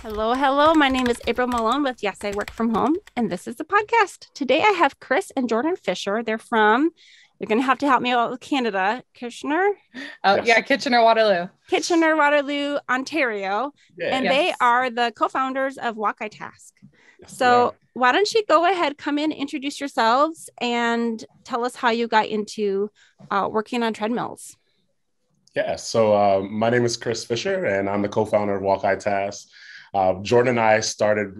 Hello, hello. My name is April Malone with Yes, I Work From Home, and this is the podcast. Today I have Chris and Jordan Fischer. You're going to have to help me out with Canada, Kitchener, Oh, yes. Yeah, Kitchener, Waterloo. Kitchener, Waterloo, Ontario. Yeah. And they are the co-founders of Walk-I-Task. Yes, so why don't you go ahead, come in, introduce yourselves, and tell us how you got into working on treadmills. Yeah, so my name is Chris Fischer, and I'm the co-founder of Walk-I-Task. Jordan and I started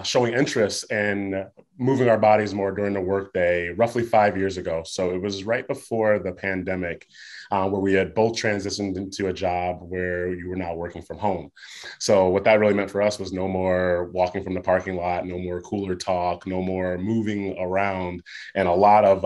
showing interest in moving our bodies more during the workday roughly 5 years ago. So it was right before the pandemic where we had both transitioned into a job where you were now working from home. So what that really meant for us was no more walking from the parking lot, no more cooler talk, no more moving around, and a lot of,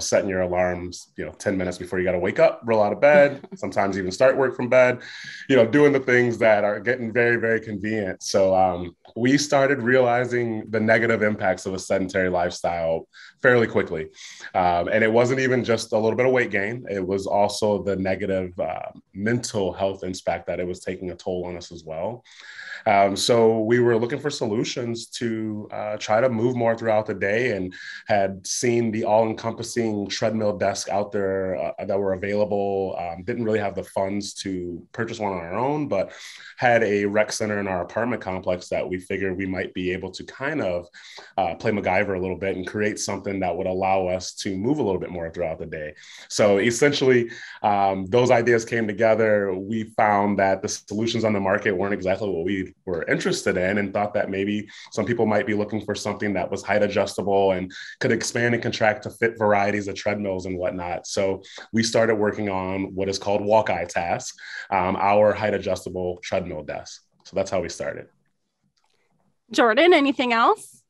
setting your alarms, 10 minutes before you got to wake up, roll out of bed, sometimes even start work from bed, doing the things that are getting very, very convenient. So we started realizing the negative impacts of a sedentary lifestyle fairly quickly. And it wasn't even just a little bit of weight gain. It was also the negative mental health impact that it was taking a toll on us as well. So we were looking for solutions to try to move more throughout the day, and had seen the all-encompassing treadmill desk out there that were available. Didn't really have the funds to purchase one on our own, but had a rec center in our apartment complex that we figured we might be able to kind of play MacGyver a little bit and create something that would allow us to move a little bit more throughout the day. So essentially, those ideas came together. We found that the solutions on the market weren't exactly what we were interested in, and thought that maybe some people might be looking for something that was height adjustable and could expand and contract to fit varieties of treadmills and whatnot. So we started working on what is called Walk-I-Task, our height adjustable treadmill desk. So that's how we started. Jordan, anything else?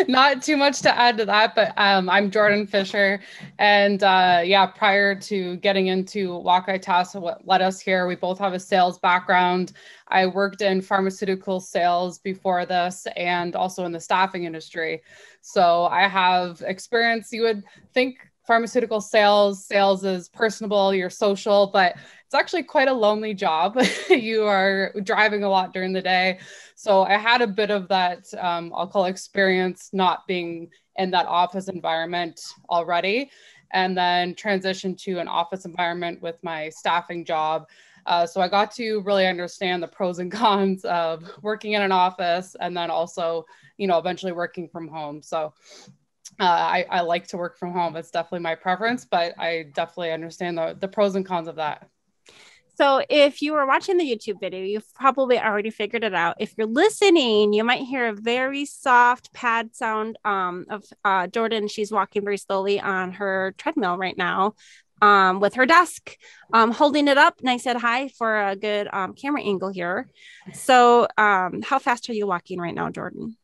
Not too much to add to that, but I'm Jordan Fischer, and prior to getting into Walk-I-Task, what led us here, we both have a sales background. I worked in pharmaceutical sales before this, and also in the staffing industry. So I have experience. You would think pharmaceutical sales is personable, you're social, but it's actually quite a lonely job. You are driving a lot during the day. So I had a bit of that, I'll call experience not being in that office environment already, and then transitioned to an office environment with my staffing job. So I got to really understand the pros and cons of working in an office, and then also, eventually working from home. So I like to work from home. It's definitely my preference, but I definitely understand the pros and cons of that. So if you were watching the YouTube video, you've probably already figured it out. If you're listening, you might hear a very soft pad sound of Jordan. She's walking very slowly on her treadmill right now with her desk, holding it up. And I said hi for a good camera angle here. So how fast are you walking right now, Jordan?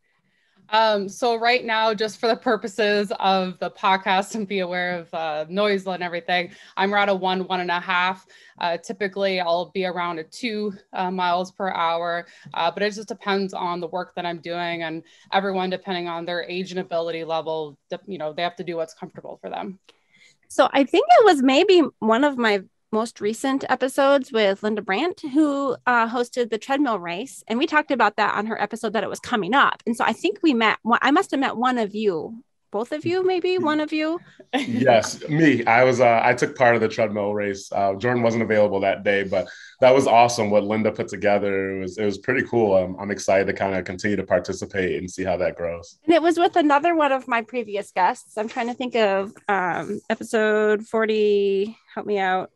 So right now, just for the purposes of the podcast and be aware of noise and everything, I'm around a 1.5. Typically, I'll be around a 2 miles per hour, but it just depends on the work that I'm doing, and everyone, depending on their age and ability level, they have to do what's comfortable for them. So I think it was maybe one of my most recent episodes with Linda Brandt, who hosted the treadmill race. And we talked about that on her episode, that it was coming up. And so I think I must have met one of you, both of you, maybe one of you. Yes, me. I took part of the treadmill race. Jordan wasn't available that day, but that was awesome what Linda put together. It was pretty cool. I'm excited to kind of continue to participate and see how that grows. And it was with another one of my previous guests. I'm trying to think of episode 40. Help me out.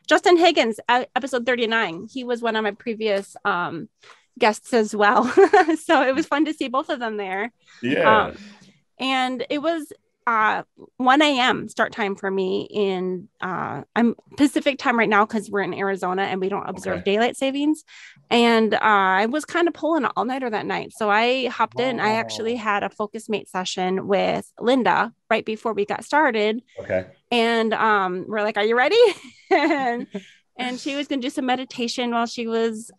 Justin Higgins, episode 39. He was one of my previous guests as well. So it was fun to see both of them there. Yeah. And it was 1 a.m. start time for me in I'm Pacific time right now because we're in Arizona and we don't observe daylight savings. And I was kind of pulling an all-nighter that night. So I hopped in. I actually had a focus mate session with Linda right before we got started. Okay. And we're like, are you ready? and she was going to do some meditation while she was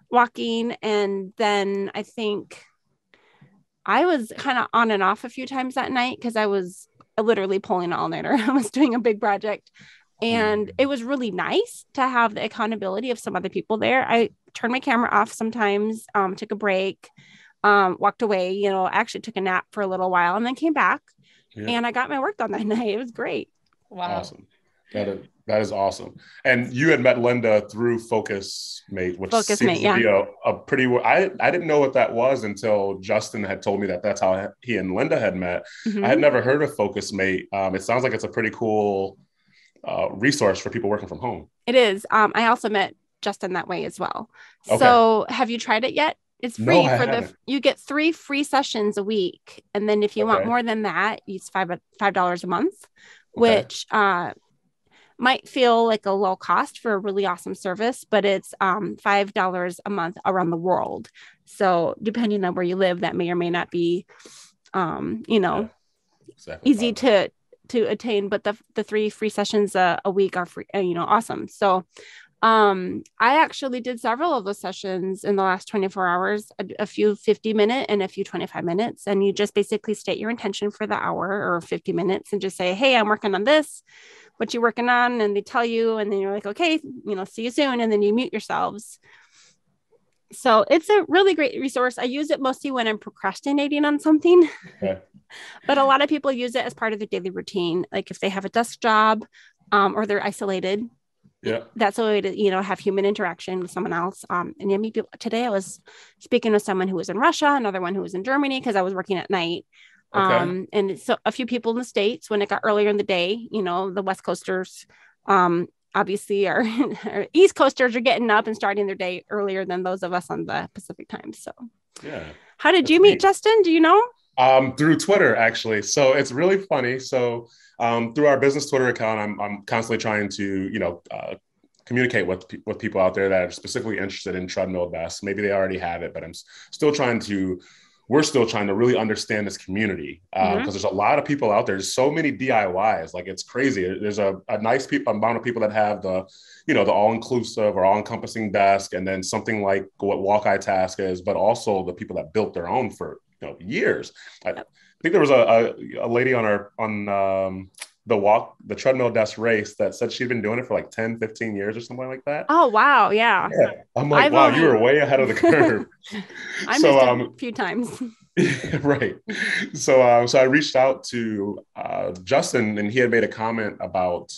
walking. And then I think I was kind of on and off a few times that night because I was literally pulling an all-nighter. I was doing a big project. And it was really nice to have the accountability of some other people there. I turned my camera off sometimes, took a break, walked away, you know, actually took a nap for a little while and then came back and I got my work done that night. It was great. Wow. Awesome. That is awesome. And you had met Linda through FocusMate, which seems to be a pretty, I didn't know what that was until Justin had told me that that's how he and Linda had met. I had never heard of FocusMate. It sounds like it's a pretty cool resource for people working from home. It is. I also met Justin that way as well. Okay. So have you tried it yet? It's free you get 3 free sessions a week. And then if you want more than that, it's $5 a month, which might feel like a low cost for a really awesome service, but it's $5 a month around the world. So depending on where you live, that may or may not be, easy to attain, but the 3 free sessions a week are free, awesome. So I actually did several of those sessions in the last 24 hours, a few 50-minute and a few 25 minutes. And you just basically state your intention for the hour or 50 minutes and just say, hey, I'm working on this. What you working on? And they tell you, and then you're like, okay, see you soon. And then you mute yourselves. So it's a really great resource. I use it mostly when I'm procrastinating on something, but a lot of people use it as part of their daily routine. Like if they have a desk job or they're isolated. Yeah, that's a way to, have human interaction with someone else. And you meet people. Today I was speaking with someone who was in Russia, another one who was in Germany, because I was working at night. And so a few people in the States when it got earlier in the day, the West Coasters, obviously our East Coasters are getting up and starting their day earlier than those of us on the Pacific time. So yeah. How did you meet Justin? Do you know? Through Twitter, actually. So it's really funny. So through our business Twitter account, I'm constantly trying to, communicate with people out there that are specifically interested in treadmill desks. Maybe they already have it, but we're still trying to really understand this community because there's a lot of people out there. There's so many DIYs, like it's crazy. There's a nice amount of people that have the all-inclusive or all-encompassing desk, and then something like what WalkITask is, but also the people that built their own for years. I think there was a lady on the treadmill desk race that said she'd been doing it for like 10, 15 years or something like that. Oh, wow. Yeah. I'm like, wow, you were way ahead of the curve. I missed a few times. Right. So I reached out to Justin, and he had made a comment about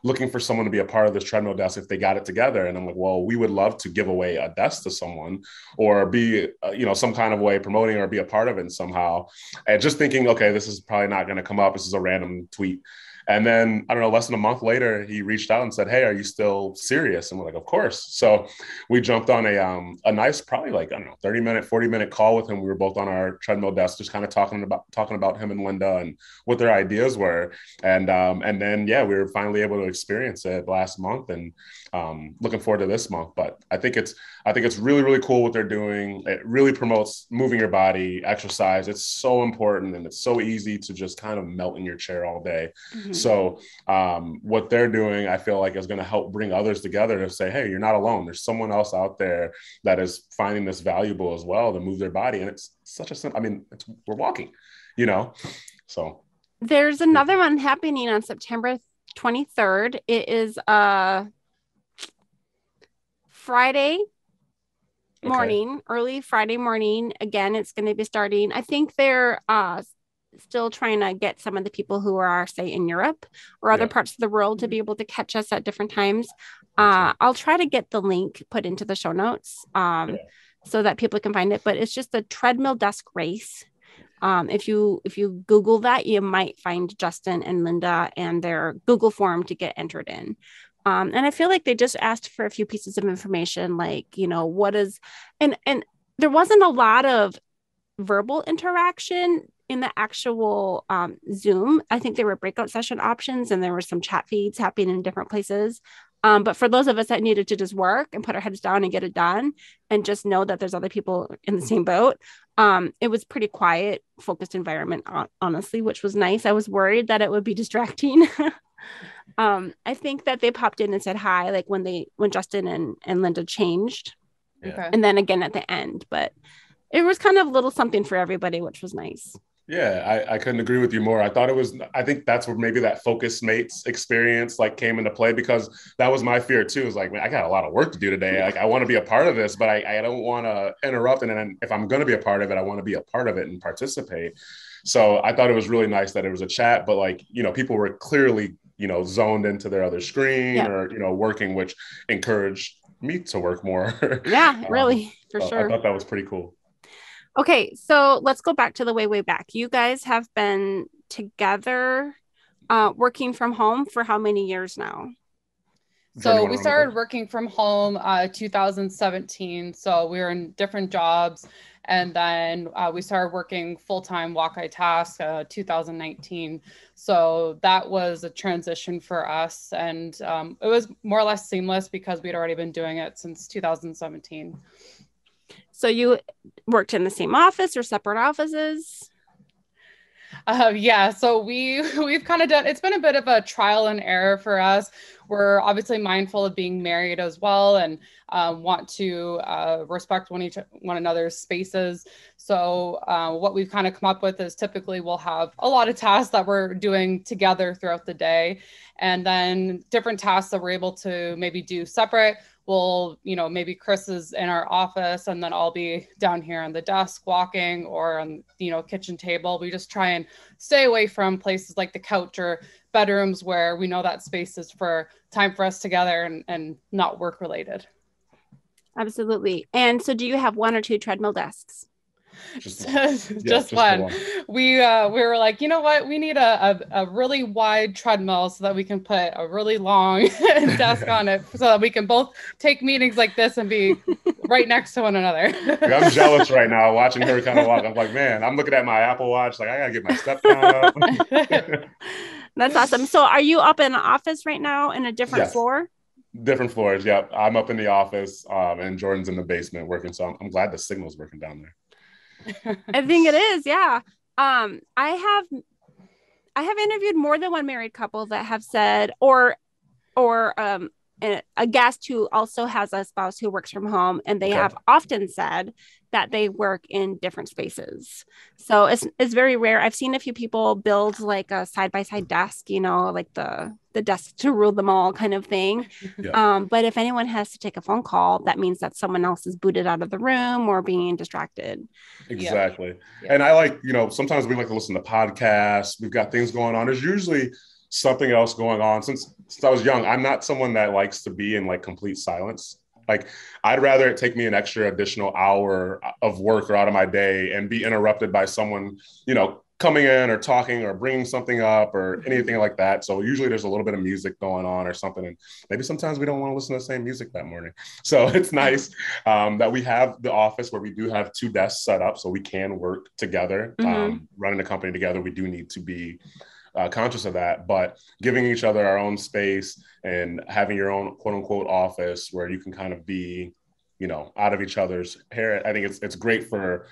looking for someone to be a part of this treadmill desk if they got it together. And I'm like, well, we would love to give away a desk to someone or be, some kind of way promoting or be a part of it somehow. And just thinking, okay, this is probably not going to come up. This is a random tweet. And then, I don't know, less than a month later, he reached out and said, hey, are you still serious? And we're like, of course. So we jumped on a nice, probably 30-minute, 40-minute call with him. We were both on our treadmill desk, just kind of talking about him and Linda and what their ideas were. And then, we were finally able to experience it last month, and looking forward to this month. But I think it's really, really cool what they're doing. It really promotes moving your body, exercise. It's so important, and it's so easy to just kind of melt in your chair all day. Mm-hmm. So what they're doing, I feel like, is going to help bring others together to say, hey, you're not alone. There's someone else out there that is finding this valuable as well to move their body. And it's such a simple, we're walking, so. There's another one happening on September 23rd. It is Friday morning, early Friday morning. Again, it's going to be starting. I think they're still trying to get some of the people who are, say, in Europe or other parts of the world to be able to catch us at different times. I'll try to get the link put into the show notes so that people can find it. But it's just a treadmill desk race. If you Google that, you might find Justin and Linda and their Google form to get entered in. And I feel like they just asked for a few pieces of information, like, what is, and there wasn't a lot of verbal interaction in the actual Zoom. I think there were breakout session options and there were some chat feeds happening in different places. But for those of us that needed to just work and put our heads down and get it done and just know that there's other people in the same boat, it was pretty quiet, focused environment, honestly, which was nice. I was worried that it would be distracting. I think that they popped in and said hi, like when Justin and Linda changed, and then again at the end. But it was kind of a little something for everybody, which was nice. Yeah, I couldn't agree with you more. I think that's where maybe that Focus Mates experience like came into play, because that was my fear too. Is like, man, I got a lot of work to do today. Like, I want to be a part of this, but I don't want to interrupt. And then if I'm going to be a part of it, I want to be a part of it and participate. So I thought it was really nice that it was a chat, but like, people were clearly, zoned into their other screen or, working, which encouraged me to work more. Yeah, really, for so sure. I thought that was pretty cool. Okay, so let's go back to the way back. You guys have been together working from home for how many years now? So we started working from home 2017. So we were in different jobs. And then we started working full-time Walk-I Task 2019. So that was a transition for us. And it was more or less seamless because we'd already been doing it since 2017. So you worked in the same office or separate offices? Yeah, so we've kind of it's been a bit of a trial and error for us. We're obviously mindful of being married as well, and want to respect one another's spaces. So what we've kind of come up with is typically we'll have a lot of tasks that we're doing together throughout the day, and then different tasks that we're able to maybe do separate. We'll, maybe Chris is in our office and then I'll be down here on the desk walking, or on, kitchen table. We just try and stay away from places like the couch or bedrooms where we know that space is for time for us together and not work related. Absolutely. And so do you have one or two treadmill desks? Just one. We were like, you know what? We need a really wide treadmill so that we can put a really long desk on it, so that we can both take meetings like this and be right next to one another. I'm jealous right now watching her kind of walk. I'm like, man, I'm looking at my Apple Watch. Like, I gotta get my step count up. That's awesome. So are you up in the office right now in a different floor? Different floors. Yeah. I'm up in the office and Jordan's in the basement working. So I'm glad the signal's working down there. I think it is. Yeah. I have interviewed more than one married couple that have said, or a guest who also has a spouse who works from home, and they have often said that they work in different spaces. So it's very rare. I've seen a few people build like a side-by-side desk, like the desk to rule them all kind of thing. Yeah. But if anyone has to take a phone call, that means that someone else is booted out of the room or being distracted. Exactly. Yeah. And I like, sometimes we like to listen to podcasts. We've got things going on. There's usually something else going on. Since I was young, I'm not someone that likes to be in like complete silence. Like, I'd rather it take me an extra additional hour of work or out of my day and be interrupted by someone, coming in or talking or bringing something up or anything like that. So usually there's a little bit of music going on or something. And maybe sometimes we don't want to listen to the same music that morning. So it's nice that we have the office where we do have two desks set up so we can work together, running the company together. We do need to be conscious of that, but giving each other our own space and having your own quote unquote office where you can kind of be, out of each other's hair. I think it's great for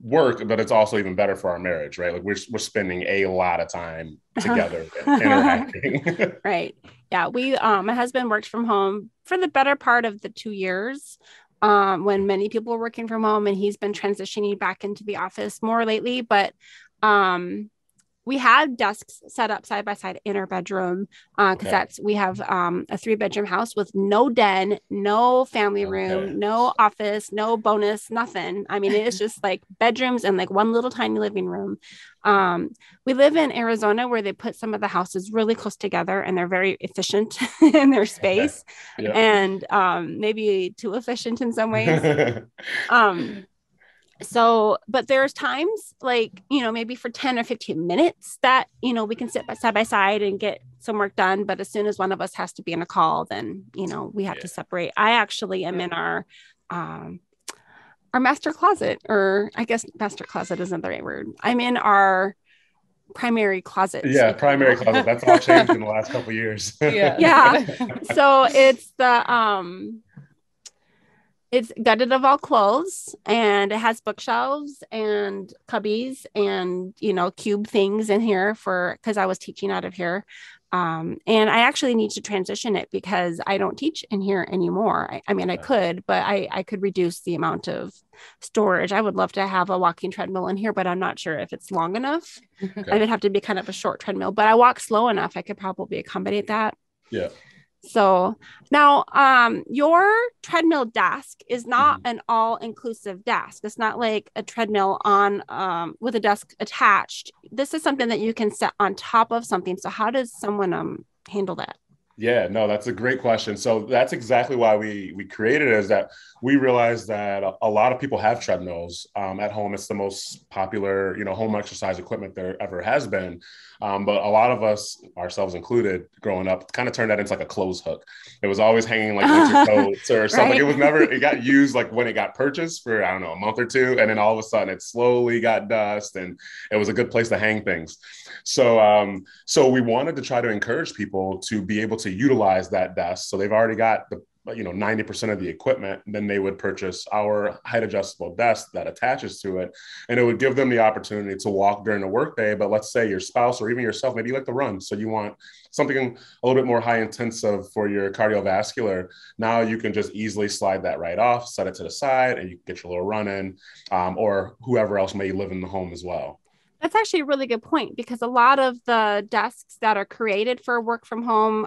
work, but it's also even better for our marriage, right? Like we're spending a lot of time together interacting. Right. Yeah. My husband worked from home for the better part of the 2 years when many people were working from home, and he's been transitioning back into the office more lately, but we had desks set up side by side in our bedroom because we have a 3-bedroom house with no den, no family room, no office, no bonus, nothing. I mean, it's just like bedrooms and like one little tiny living room. We live in Arizona where they put some of the houses really close together and they're very efficient in their space and maybe too efficient in some ways. So, but there's times like, maybe for 10 or 15 minutes that, we can sit side by side and get some work done. But as soon as one of us has to be in a call, then, we have to separate. I actually am in our master closet, or I guess master closet isn't the right word. I'm in our primary closet. Yeah. Primary closet. That's all changed in the last couple of years. Yeah. So it's it's gutted of all clothes, and it has bookshelves and cubbies and, cube things in here because I was teaching out of here. And I actually need to transition it because I don't teach in here anymore. I mean, I could, but I could reduce the amount of storage. I would love to have a walking treadmill in here, but I'm not sure if it's long enough. Okay. I would have to be kind of a short treadmill, but I walk slow enough. I could probably accommodate that. Yeah. So now your treadmill desk is not an all-inclusive desk. It's not like a treadmill on with a desk attached. This is something that you can set on top of something. So how does someone handle that? Yeah, no, that's a great question. So that's exactly why we created it, is that we realized that a lot of people have treadmills at home. It's the most popular, home exercise equipment there ever has been. But a lot of us, ourselves included, growing up, kind of turned that into like a clothes hook. It was always hanging like winter coats or something. Right. It was never, it got used like when it got purchased for, I don't know, a month or two. And then all of a sudden it slowly got dust and it was a good place to hang things. So we wanted to try to encourage people to be able to utilize that desk. So they've already got the 90% of the equipment, then they would purchase our height adjustable desk that attaches to it. And it would give them the opportunity to walk during the workday. But let's say your spouse or even yourself, maybe you like to run. So you want something a little bit more high intensive for your cardiovascular. Now you can just easily slide that right off, set it to the side, and you get your little run in, or whoever else may live in the home as well. That's actually a really good point, because a lot of the desks that are created for work from home,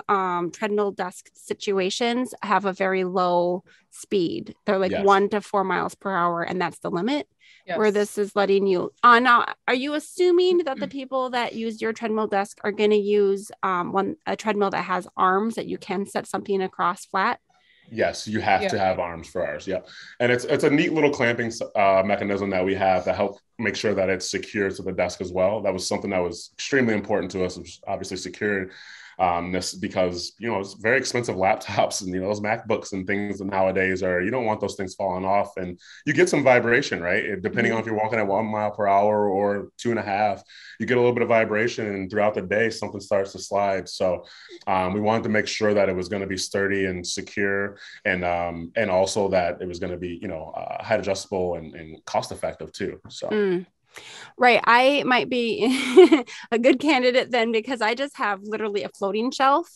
treadmill desk situations have a very low speed. They're like 1 to 4 miles per hour, and that's the limit. Yes. Where this is letting you now, are you assuming that the people that use your treadmill desk are going to use a treadmill that has arms that you can set something across flat? Yes, you have to have arms for ours. Yeah. And it's a neat little clamping mechanism that we have to help make sure that it's secure to the desk as well. That was something that was extremely important to us. It was obviously secured this because, it's very expensive laptops and, those MacBooks and things nowadays you don't want those things falling off, and you get some vibration, right? Depending on if you're walking at 1 mile per hour or 2.5, you get a little bit of vibration, and throughout the day, something starts to slide. So we wanted to make sure that it was going to be sturdy and secure, and also that it was going to be, height adjustable and cost effective too. So. Right. I might be a good candidate then, because I just have literally a floating shelf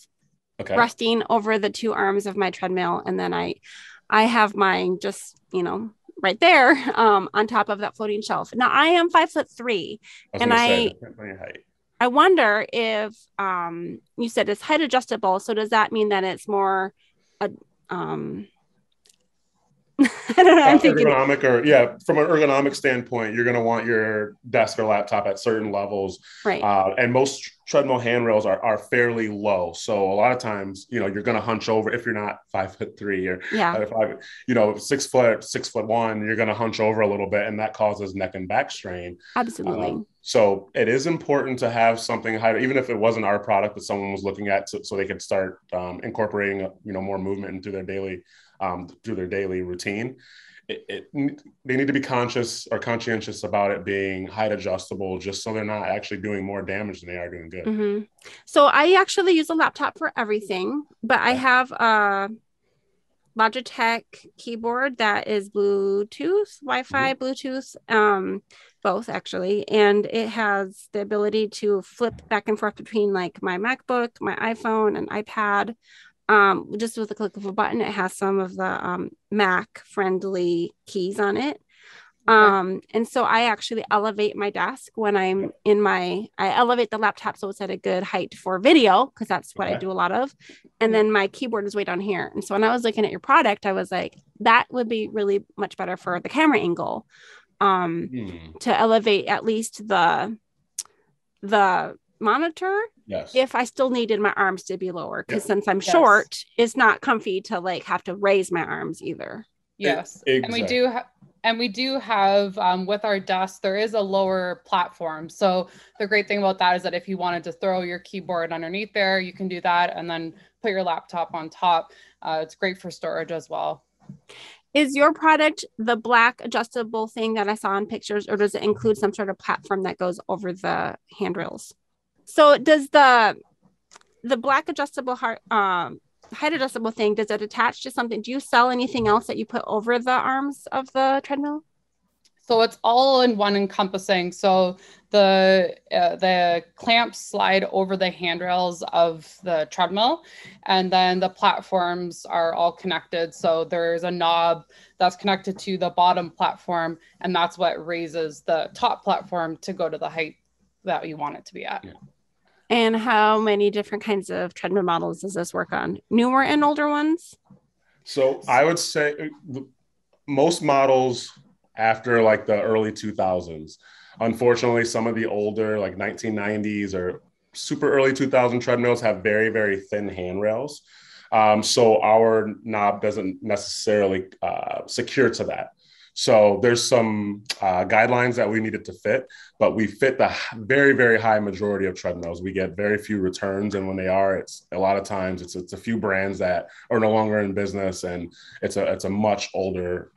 resting over the two arms of my treadmill. And then I have mine just, right there on top of that floating shelf. Now I am 5'3", and I wonder if you said it's height adjustable. So does that mean that it's more I don't know. I'm thinking ergonomic, from an ergonomic standpoint, you're going to want your desk or laptop at certain levels, right? And most treadmill handrails are fairly low, so a lot of times, you're going to hunch over if you're not 5'3" or 6 foot, 6'1", you're going to hunch over a little bit, and that causes neck and back strain. Absolutely. So it is important to have something higher, even if it wasn't our product that someone was looking at, so they could start incorporating, more movement into their daily. Through their daily routine. They need to be conscientious about it being height adjustable, just so they're not actually doing more damage than they are doing good. Mm-hmm. So I actually use a laptop for everything, but I have a Logitech keyboard that is Bluetooth, Wi-Fi, Bluetooth, both actually. And it has the ability to flip back and forth between like my MacBook, my iPhone, and iPad. Just with the click of a button. It has some of the Mac friendly keys on it. And so I actually elevate my desk when I'm I elevate the laptop so it's at a good height for video, because that's what I do a lot of. And then my keyboard is way down here. And so when I was looking at your product, I was like, that would be really much better for the camera angle, to elevate at least the monitor. Yes. If I still needed my arms to be lower, because since I'm short, it's not comfy to like have to raise my arms either. Yes. Exactly. And we do have with our desk, there is a lower platform. So the great thing about that is that if you wanted to throw your keyboard underneath there, you can do that and then put your laptop on top. It's great for storage as well. Is your product the black adjustable thing that I saw in pictures, or does it include some sort of platform that goes over the handrails? So does the black adjustable height adjustable thing, does it attach to something? Do you sell anything else that you put over the arms of the treadmill? So it's all in one encompassing. So the clamps slide over the handrails of the treadmill, and then the platforms are all connected. So there's a knob that's connected to the bottom platform, and that's what raises the top platform to go to the height that you want it to be at. Yeah. And how many different kinds of treadmill models does this work on? Newer and older ones? So I would say most models after like the early 2000s. Unfortunately, some of the older like 1990s or super early 2000 treadmills have very, very thin handrails. So our knob doesn't necessarily secure to that. So there's some guidelines that we needed to fit, but we fit the very, very high majority of treadmills. We get very few returns, and when they are, it's a lot of times it's a few brands that are no longer in business, and it's a much older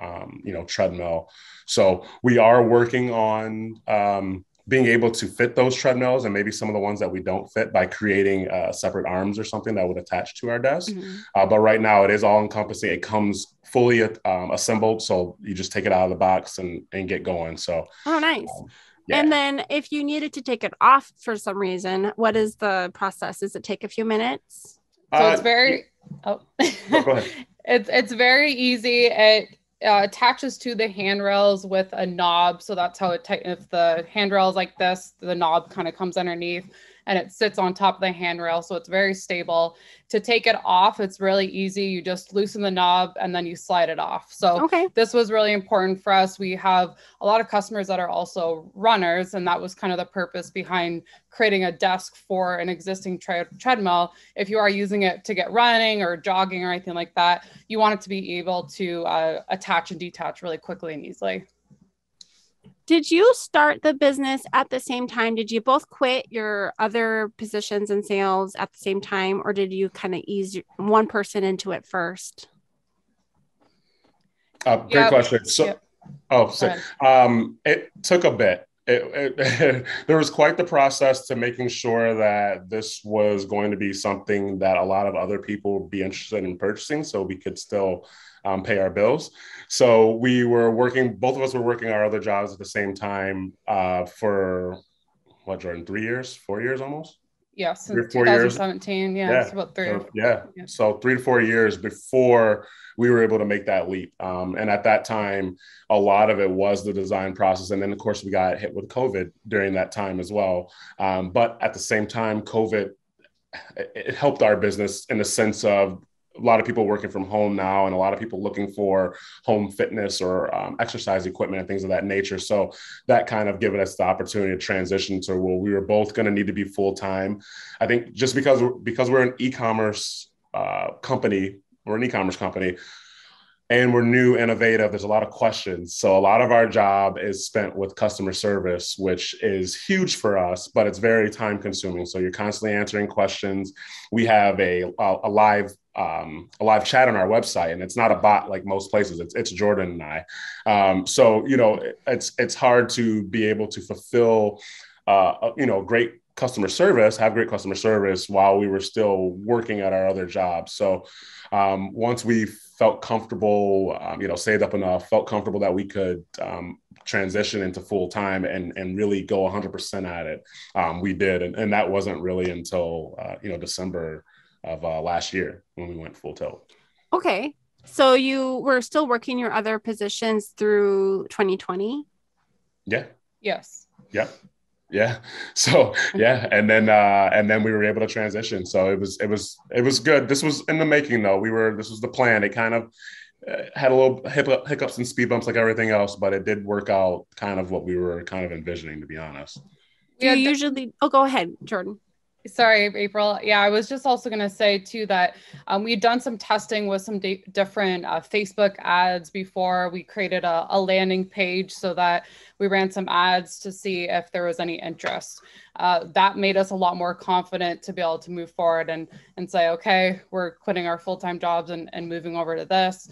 treadmill. So we are working on being able to fit those treadmills and maybe some of the ones that we don't fit by creating separate arms or something that would attach to our desk. Mm-hmm. But right now it is all encompassing. It comes fully assembled. So you just take it out of the box and get going. So, oh, nice. Yeah. And then if you needed to take it off for some reason, what is the process? Does it take a few minutes? So it's very, go ahead. It's very easy. It attaches to the handrails with a knob. So that's how if the handrail is like this, the knob kind of comes underneath and it sits on top of the handrail. So it's very stable. To take it off, it's really easy. You just loosen the knob and then you slide it off. So This was really important for us. We have a lot of customers that are also runners, and that was kind of the purpose behind creating a desk for an existing treadmill. If you are using it to get running or jogging or anything like that, you want it to be able to attach and detach really quickly and easily. Did you start the business at the same time? Did you both quit your other positions in sales at the same time, or did you kind of ease one person into it first? Great question. So, it took a bit. There was quite the process to making sure that this was going to be something that a lot of other people would be interested in purchasing, so we could still pay our bills. So we were working, both of us were working our other jobs at the same time for what, Jordan, 3 years, 4 years almost? Yes, since 2017. Yeah, it's about 3. So 3 to 4 years before we were able to make that leap. And at that time, a lot of it was the design process. And then, of course, we got hit with COVID during that time as well. But at the same time, COVID, it helped our business in the sense of a lot of people working from home now and a lot of people looking for home fitness or exercise equipment and things of that nature. So that kind of given us the opportunity to transition to, well, we were both going to need to be full-time. I think just because we're an e-commerce company, and we're new, innovative, there's a lot of questions. So a lot of our job is spent with customer service, which is huge for us, but it's very time consuming. So you're constantly answering questions. We have a live chat on our website, and it's not a bot like most places. It's Jordan and I. So, it's hard to be able to fulfill, great customer service, have great customer service while we were still working at our other jobs. So once we felt comfortable, saved up enough, felt comfortable that we could transition into full time and really go 100% at it, we did. And that wasn't really until, December of last year when we went full tilt. Okay. So you were still working your other positions through 2020? Yeah. Yes. Yeah. Yeah. So yeah. And then we were able to transition. So it was good. This was in the making though. This was the plan. It kind of had a little hiccups and speed bumps like everything else, but it did work out kind of what we were kind of envisioning, to be honest. Go ahead, Jordan. Sorry, April. Yeah, I was just also going to say too that we'd done some testing with some different Facebook ads before. We created a landing page so that we ran some ads to see if there was any interest. That made us a lot more confident to be able to move forward and say, okay, we're quitting our full-time jobs and moving over to this.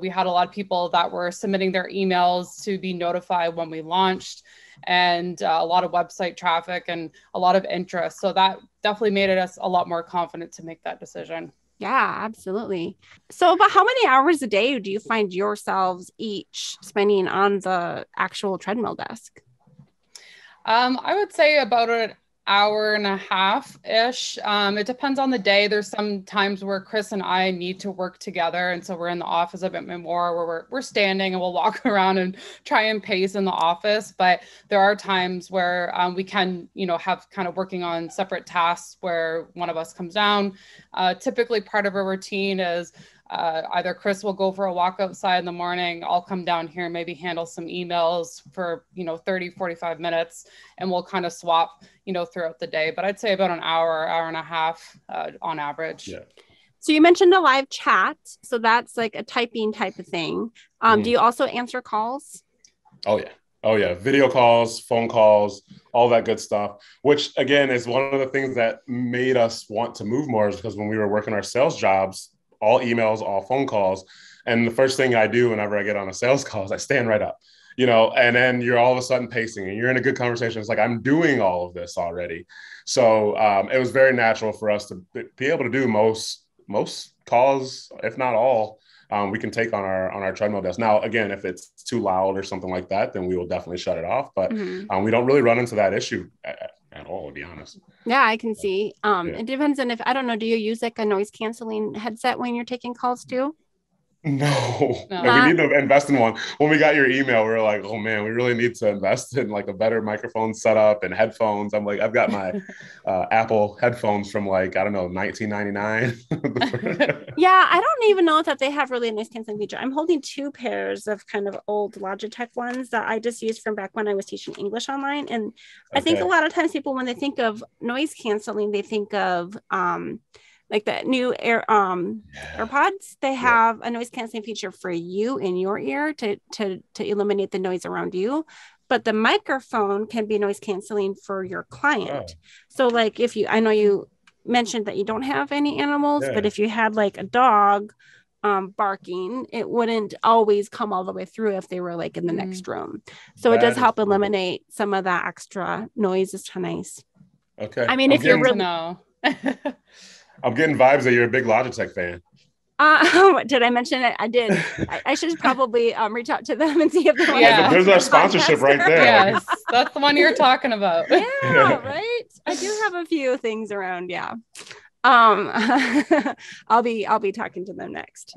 We had a lot of people that were submitting their emails to be notified when we launched, and a lot of website traffic and a lot of interest. So that definitely made us a lot more confident to make that decision. Yeah, absolutely. So about how many hours a day do you find yourselves each spending on the actual treadmill desk? I would say about an hour and a half-ish. It depends on the day. There's some times where Chris and I need to work together. And so we're in the office a bit more where we're standing and we'll walk around and try and pace in the office. But there are times where we can, have kind of working on separate tasks where one of us comes down. Typically part of a routine is either Chris will go for a walk outside in the morning. I'll come down here and maybe handle some emails for, 30, 45 minutes, and we'll kind of swap, throughout the day. But I'd say about an hour and a half on average. Yeah. So you mentioned a live chat. So that's like a typing type of thing. Do you also answer calls? Oh, yeah. Oh, yeah. Video calls, phone calls, all that good stuff, which, again, is one of the things that made us want to move more, is because when we were working our sales jobs, all emails, all phone calls. And the first thing I do whenever I get on a sales call is I stand right up, and then you're all of a sudden pacing and you're in a good conversation. It's like, I'm doing all of this already. So it was very natural for us to be able to do most calls, if not all, we can take on our treadmill desk. Now, again, if it's too loud or something like that, then we will definitely shut it off. But we don't really run into that issue at all, to be honest. Yeah, I can see. It depends on I don't know, do you use like a noise canceling headset when you're taking calls too? No. We need to invest in one. When we got your email, we were like, oh man, we really need to invest in like a better microphone setup and headphones. I'm like, I've got my Apple headphones from like, I don't know, 1999. Yeah, I don't even know that they have really a noise canceling feature. I'm holding 2 pairs of kind of old Logitech ones that I just used from back when I was teaching English online. And I think a lot of times people, when they think of noise canceling, they think of like the new AirPods. They have a noise canceling feature for you in your ear to eliminate the noise around you. But the microphone can be noise canceling for your client. So like I know you mentioned that you don't have any animals, but if you had like a dog barking, it wouldn't always come all the way through if they were like in the next room. So it does help eliminate some of that extra noise. It's nice. Okay. I mean, if you're really I'm getting vibes that you're a big Logitech fan. Did I mention it? I did. I should probably reach out to them and see if they want to. There's our sponsorship right there. Yes, that's the one you're talking about. Yeah, right. I do have a few things around. Yeah. I'll be talking to them next.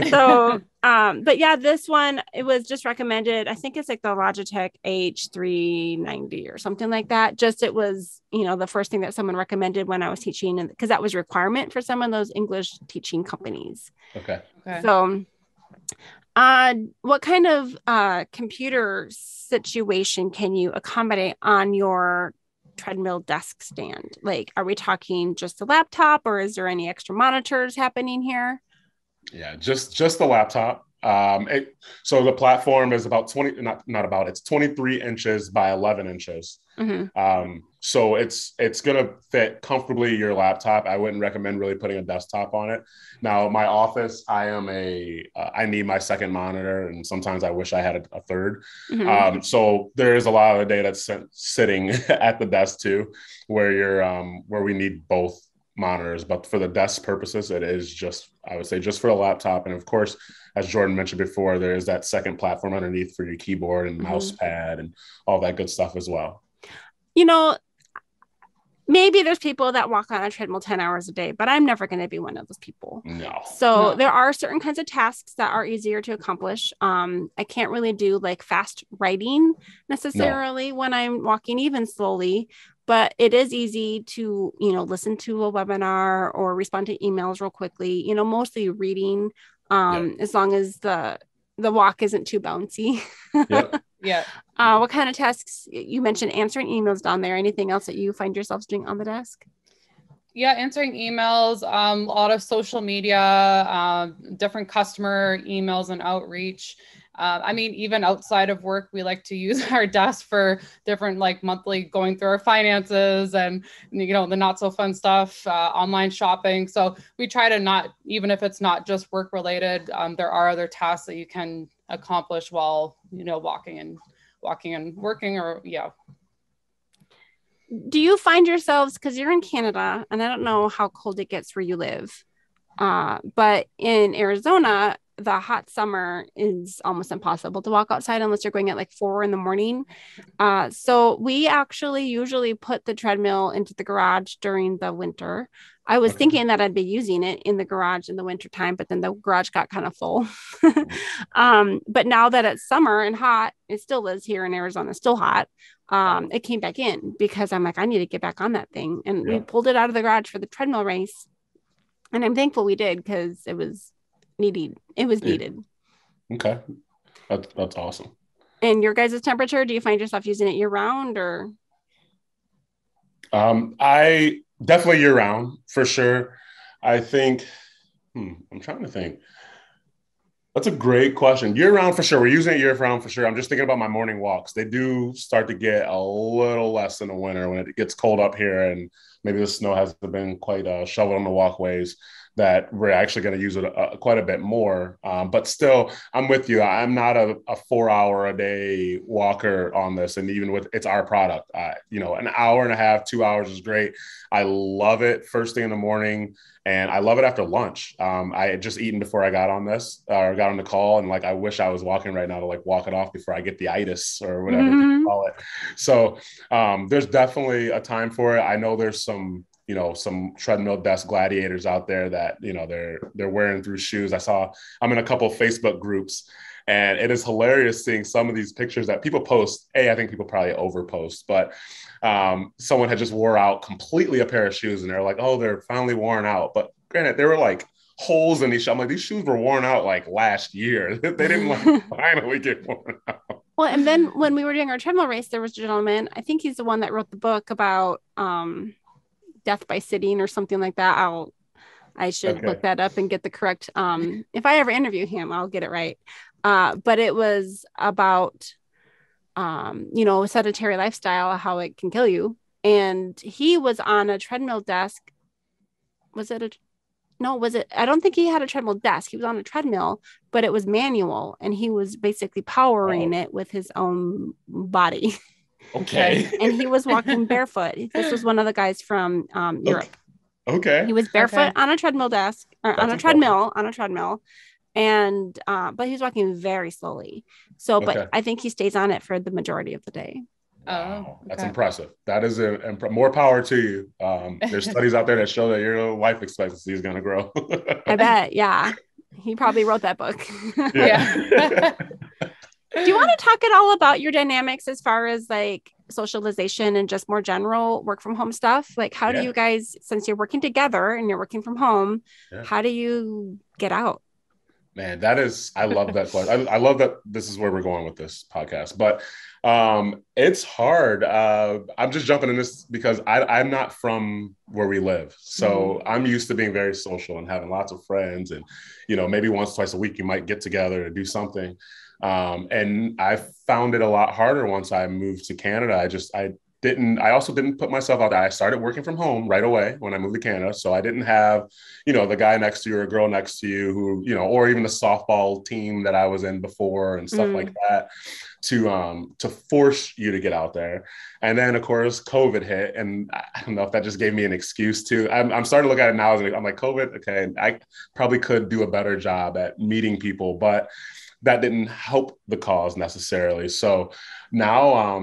So, but yeah, this one, it was just recommended. I think it's like the Logitech H390 or something like that. It was, the first thing that someone recommended when I was teaching, and because that was a requirement for some of those English teaching companies. Okay. So, what kind of computer situation can you accommodate on your treadmill desk stand? Like, are we talking just a laptop, or is there any extra monitors happening here? Yeah, just the laptop. So the platform is about 20, it's 23 inches by 11 inches. So it's going to fit comfortably your laptop. I wouldn't recommend really putting a desktop on it. Now, my office, I need my second monitor, and sometimes I wish I had a third. So there is a lot of the day that's sitting at the desk too, where we need both monitors. But for the desk purposes, it is I would say just for the laptop. And of course, as Jordan mentioned before, there is that second platform underneath for your keyboard and mouse pad and all that good stuff as well. Maybe there's people that walk on a treadmill 10 hours a day, but I'm never going to be one of those people. No. So there are certain kinds of tasks that are easier to accomplish. I can't really do like fast writing necessarily when I'm walking, even slowly, but it is easy to, listen to a webinar or respond to emails real quickly, mostly reading, as long as the walk isn't too bouncy. Yeah. What kind of tasks? You mentioned answering emails down there. Anything else that you find yourselves doing on the desk? Yeah, answering emails, a lot of social media, different customer emails and outreach. Even outside of work, we like to use our desk for different like monthly going through our finances and, the not so fun stuff, online shopping. So we try to not, even if it's not just work related, there are other tasks that you can accomplish while, walking and working or. Do you find yourselves, because you're in Canada and I don't know how cold it gets where you live, But in Arizona, the hot summer is almost impossible to walk outside unless you're going at like 4 a.m. So we actually usually put the treadmill into the garage during the winter. I was Okay. thinking that I'd be using it in the garage in the winter time, but then the garage got kind of full. But now that it's summer and hot, it still is here in Arizona, still hot. It came back in because I'm like, I need to get back on that thing. And we Yeah. pulled it out of the garage for the treadmill race. And I'm thankful we did because it was needed. It was Yeah. needed. Okay. That's awesome. And your guys' temperature, do you find yourself using it year round or? I definitely year round for sure. I think, I'm trying to think. That's a great question. Year round for sure. We're using it year round for sure. I'm just thinking about my morning walks. They do start to get a little less in the winter when it gets cold up here and maybe the snow hasn't been quite shoveled on the walkways, that we're actually going to use it quite a bit more. But still, I'm with you. I'm not a 4 hour a day walker on this. And even with it's our product, an hour and a half, 2 hours is great. I love it first thing in the morning. And I love it after lunch. I had just eaten before I got on this or got on the call. And like, I wish I was walking right now to like walk it off before I get the itis or whatever people call it. So there's definitely a time for it. I know there's some treadmill desk gladiators out there that, they're wearing through shoes. I'm in a couple of Facebook groups. And it is hilarious seeing some of these pictures that people post. I think people probably overpost, but someone had just wore out completely a pair of shoes and they're like, oh, they're finally worn out. But granted, there were like holes in these shoes. I'm like, these shoes were worn out like last year. They didn't like finally get worn out. Well, and then when we were doing our treadmill race, there was a gentleman, I think he's the one that wrote the book about death by sitting or something like that. I should look that up and get the correct, if I ever interview him, I'll get it right. But it was about, sedentary lifestyle, how it can kill you. And he was on a treadmill desk. Was it I don't think he had a treadmill desk. He was on a treadmill, but it was manual and he was basically powering it with his own body. Okay. And he was walking barefoot. This was one of the guys from Europe. Okay. He was barefoot on a treadmill desk or on a treadmill. And but he's walking very slowly. So, but I think he stays on it for the majority of the day. Wow, that's impressive. That is more power to you. There's studies out there that show that your life expectancy is going to grow. I bet. Yeah. He probably wrote that book. Yeah. Do you want to talk at all about your dynamics as far as like socialization and just more general work from home stuff? Like, how do you guys, since you're working together and you're working from home, how do you get out? Man, I love that question. I love that this is where we're going with this podcast, but it's hard. I'm just jumping in this because I'm not from where we live. So I'm used to being very social and having lots of friends and, maybe once, twice a week, you might get together and do something. And I found it a lot harder once I moved to Canada. I also didn't put myself out there. I started working from home right away when I moved to Canada. So I didn't have, the guy next to you or a girl next to you who, or even the softball team that I was in before and stuff like that to force you to get out there. And then of course, COVID hit. And I don't know if that just gave me an excuse to, I'm starting to look at it now. I'm like, COVID, okay, I probably could do a better job at meeting people, but that didn't help the cause necessarily. So now,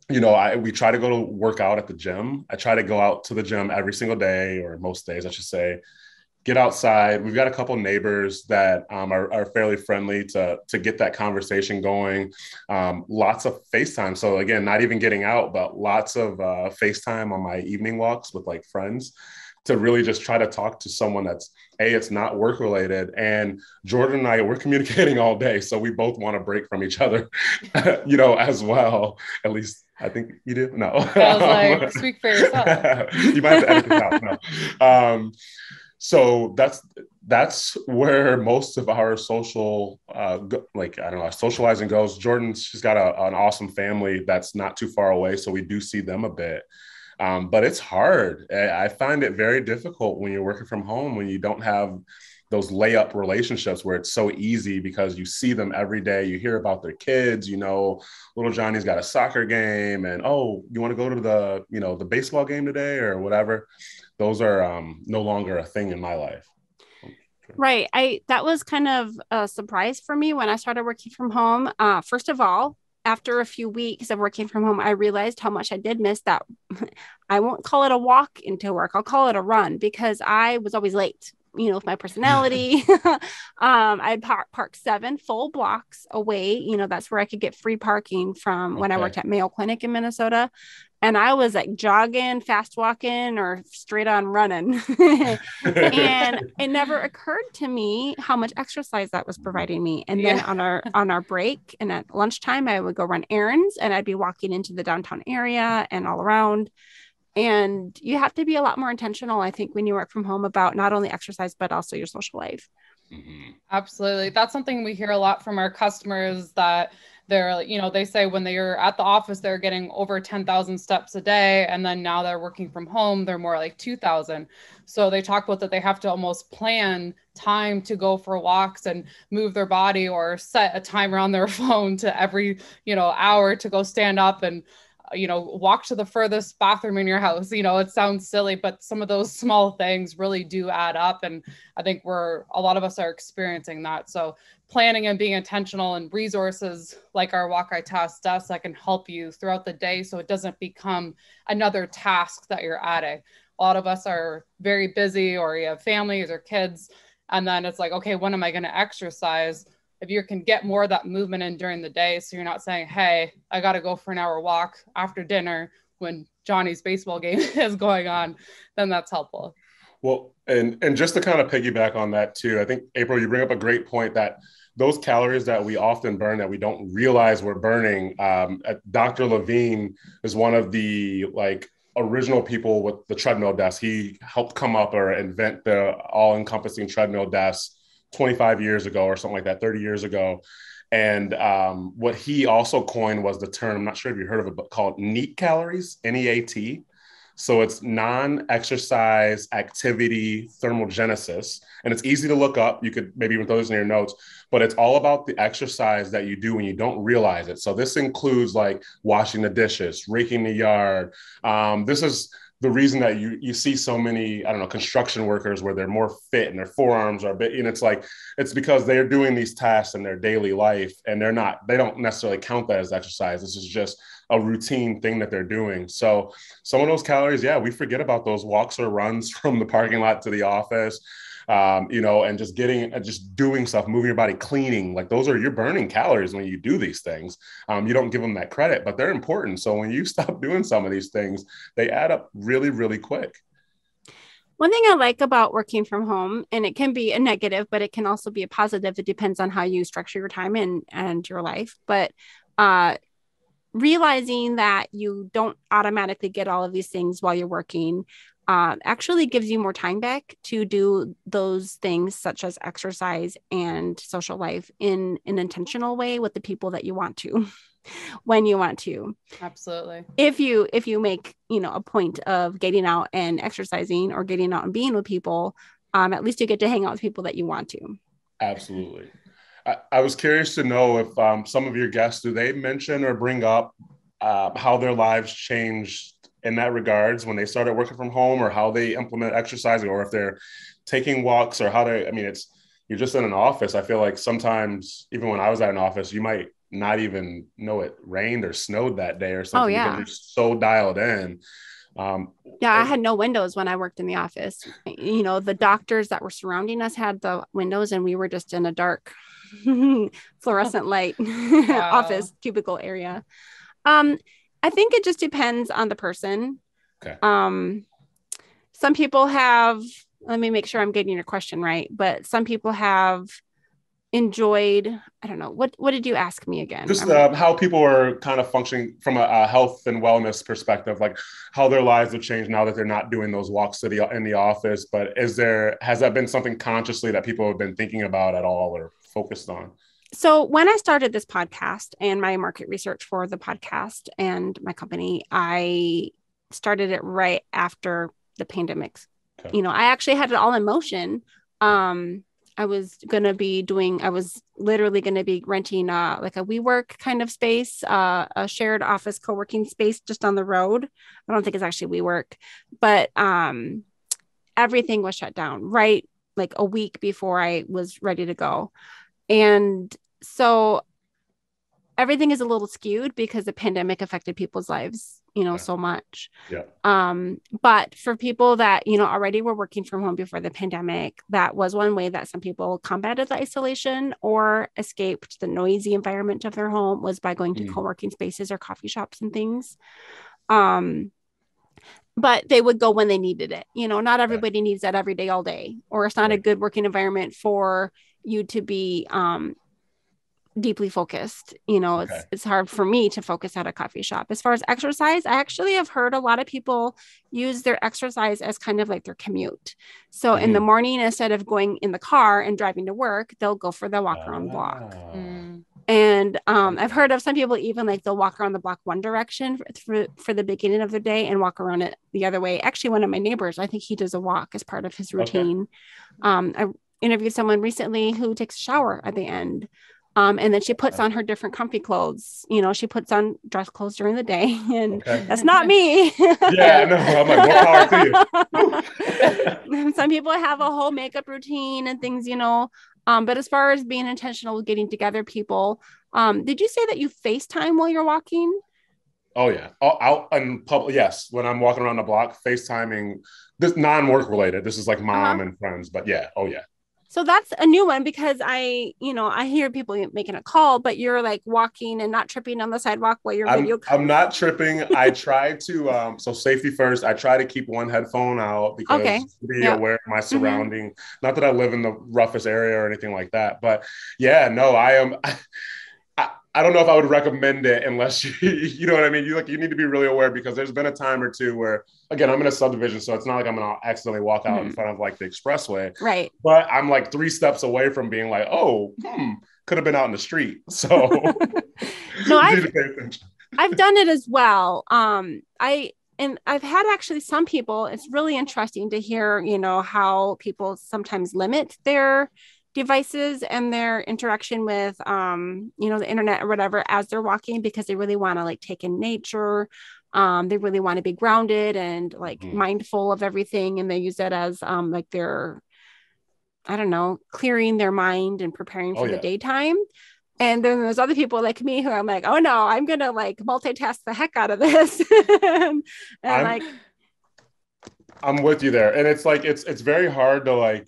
we try to go to work out at the gym. I try to go out to the gym every single day, or most days, I should say, get outside. We've got a couple neighbors that are fairly friendly to get that conversation going. Lots of FaceTime. So again, not even getting out, but lots of FaceTime on my evening walks with like friends to really just try to talk to someone that's it's not work related. And Jordan and I, we're communicating all day. So we both want to break from each other, as well. At least I think you do. No. I was like, speak for yourself. You might have to edit this out. No. So that's where most of our social, socializing goes. She's got an awesome family that's not too far away. So we do see them a bit. But it's hard. I find it very difficult when you're working from home, when you don't have those layup relationships where it's so easy because you see them every day. You hear about their kids, little Johnny's got a soccer game and, oh, you want to go to the baseball game today or whatever. Those are no longer a thing in my life. Right. That was kind of a surprise for me when I started working from home. First of all, after a few weeks of working from home, I realized how much I did miss that. I won't call it a walk into work. I'll call it a run because I was always late, with my personality. I'd park 7 full blocks away. That's where I could get free parking from when I worked at Mayo Clinic in Minnesota. And I was like jogging, fast walking, or straight on running. And it never occurred to me how much exercise that was providing me. And then on our break and at lunchtime, I would go run errands and I'd be walking into the downtown area and all around. And you have to be a lot more intentional, I think, when you work from home about not only exercise, but also your social life. Mm-hmm. Absolutely. That's something we hear a lot from our customers, that they're, they say when they're at the office, they're getting over 10,000 steps a day. And then now they're working from home, they're more like 2,000. So they talk about that they have to almost plan time to go for walks and move their body, or set a timer on their phone to every, hour to go stand up and walk to the furthest bathroom in your house. It sounds silly, but some of those small things really do add up. And I think a lot of us are experiencing that. So planning and being intentional, and resources like our Walk iTask desk that can help you throughout the day, so it doesn't become another task that you're adding. A lot of us are very busy, or you have families or kids. And then it's like, okay, when am I going to exercise? If you can get more of that movement in during the day, so you're not saying, hey, I got to go for an hour walk after dinner when Johnny's baseball game is going on, then that's helpful. Well, and just to kind of piggyback on that too, I think, April, you bring up a great point that those calories that we often burn that we don't realize we're burning. Dr. Levine is one of the original people with the treadmill desk. He helped come up or invent the all-encompassing treadmill desk 25 years ago or something like that, 30 years ago. And what he also coined was the term, I'm not sure if you heard of it, but called NEAT calories, N-E-A-T. So it's non-exercise activity thermogenesis. And it's easy to look up. You could maybe even throw this in your notes, but it's all about the exercise that you do when you don't realize it. So this includes like washing the dishes, raking the yard. This is the reason that you see so many, construction workers where they're more fit and their forearms are big. And it's because they're doing these tasks in their daily life, and they don't necessarily count that as exercise. This is just a routine thing that they're doing. So some of those calories, we forget about those walks or runs from the parking lot to the office, and just doing stuff, moving your body, cleaning, like you're burning calories when you do these things. You don't give them that credit, but they're important. So when you stop doing some of these things, they add up really, really quick. One thing I like about working from home, and it can be a negative, but it can also be a positive. It depends on how you structure your time and your life. But realizing that you don't automatically get all of these things while you're working actually gives you more time back to do those things such as exercise and social life in an intentional way with the people that you want to, when you want to. Absolutely. If you make, a point of getting out and exercising or getting out and being with people, at least you get to hang out with people that you want to. Absolutely. I was curious to know if some of your guests, do they mention or bring up how their lives changed in that regards when they started working from home, or how they implement exercising, or if they're taking walks, or you're just in an office. I feel like sometimes, even when I was at an office, you might not even know it rained or snowed that day or something. Because you're so dialed in. I had no windows when I worked in the office. The doctors that were surrounding us had the windows, and we were just in a dark fluorescent light office cubicle area. I think it just depends on the person. Okay. Some people have, let me make sure I'm getting your question right, but some people have enjoyed, I don't know, what did you ask me again? Just how people are kind of functioning from a health and wellness perspective, like how their lives have changed now that they're not doing those walks in the office. But has that been something consciously that people have been thinking about at all or focused on? So when I started this podcast and my market research for the podcast and my company, I started it right after the pandemics. Okay. I actually had it all in motion. I was literally going to be renting like a WeWork kind of space, a shared office co-working space just on the road. I don't think it's actually WeWork, but everything was shut down right like a week before I was ready to go. And so everything is a little skewed because the pandemic affected people's lives, so much. Yeah. But for people that, already were working from home before the pandemic, that was one way that some people combated the isolation or escaped the noisy environment of their home, was by going to co-working spaces or coffee shops and things. But they would go when they needed it. Not everybody needs that every day, all day, or it's not a good working environment for you to be, deeply focused. It's hard for me to focus at a coffee shop. As far as exercise, I actually have heard a lot of people use their exercise as kind of like their commute. So in the morning, instead of going in the car and driving to work, they'll go for the walk around the block. And I've heard of some people even like they'll walk around the block one direction for the beginning of the day and walk around it the other way. Actually, one of my neighbors, I think he does a walk as part of his routine. I interviewed someone recently who takes a shower at the end. And then she puts on her different comfy clothes. She puts on dress clothes during the day, and that's not me. Yeah, no, I'm like, more power to you. Some people have a whole makeup routine and things, but as far as being intentional with getting together people, did you say that you FaceTime while you're walking? Oh yeah. Out in public. Yes. When I'm walking around the block, FaceTiming, this non-work related. This is like mom and friends, but yeah. Oh yeah. So that's a new one because I hear people making a call, but you're like walking and not tripping on the sidewalk while you're video calling. I'm not tripping. I try to, so safety first, I try to keep one headphone out because to be aware of my surrounding, not that I live in the roughest area or anything like that, but yeah, no, I don't know if I would recommend it unless you know what I mean? You need to be really aware because there's been a time or two where, again, I'm in a subdivision, so it's not like I'm going to accidentally walk out in front of like the expressway. Right. But I'm like 3 steps away from being like, could have been out in the street. So no, I've done it as well. I've had actually some people, it's really interesting to hear, how people sometimes limit their devices and their interaction with, the internet or whatever as they're walking because they really want to like take in nature. They really want to be grounded and like mindful of everything. And they use it as like their, I don't know, clearing their mind and preparing for the daytime. And then there's other people like me who I'm like, oh no, I'm going to like multitask the heck out of this. I'm with you there. And it's like, it's very hard to like,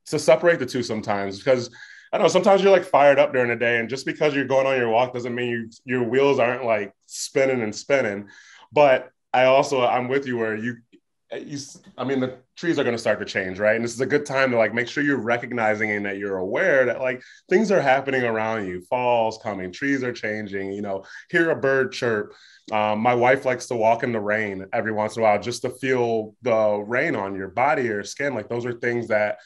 to separate the two sometimes because I don't know, sometimes you're like fired up during the day and just because you're going on your walk doesn't mean your wheels aren't like spinning. But I'm with you where the trees are going to start to change, right? And this is a good time to like make sure you're recognizing and that you're aware that like things are happening around you. Fall's coming, trees are changing, hear a bird chirp. My wife likes to walk in the rain every once in a while just to feel the rain on your body or skin. Like those are things that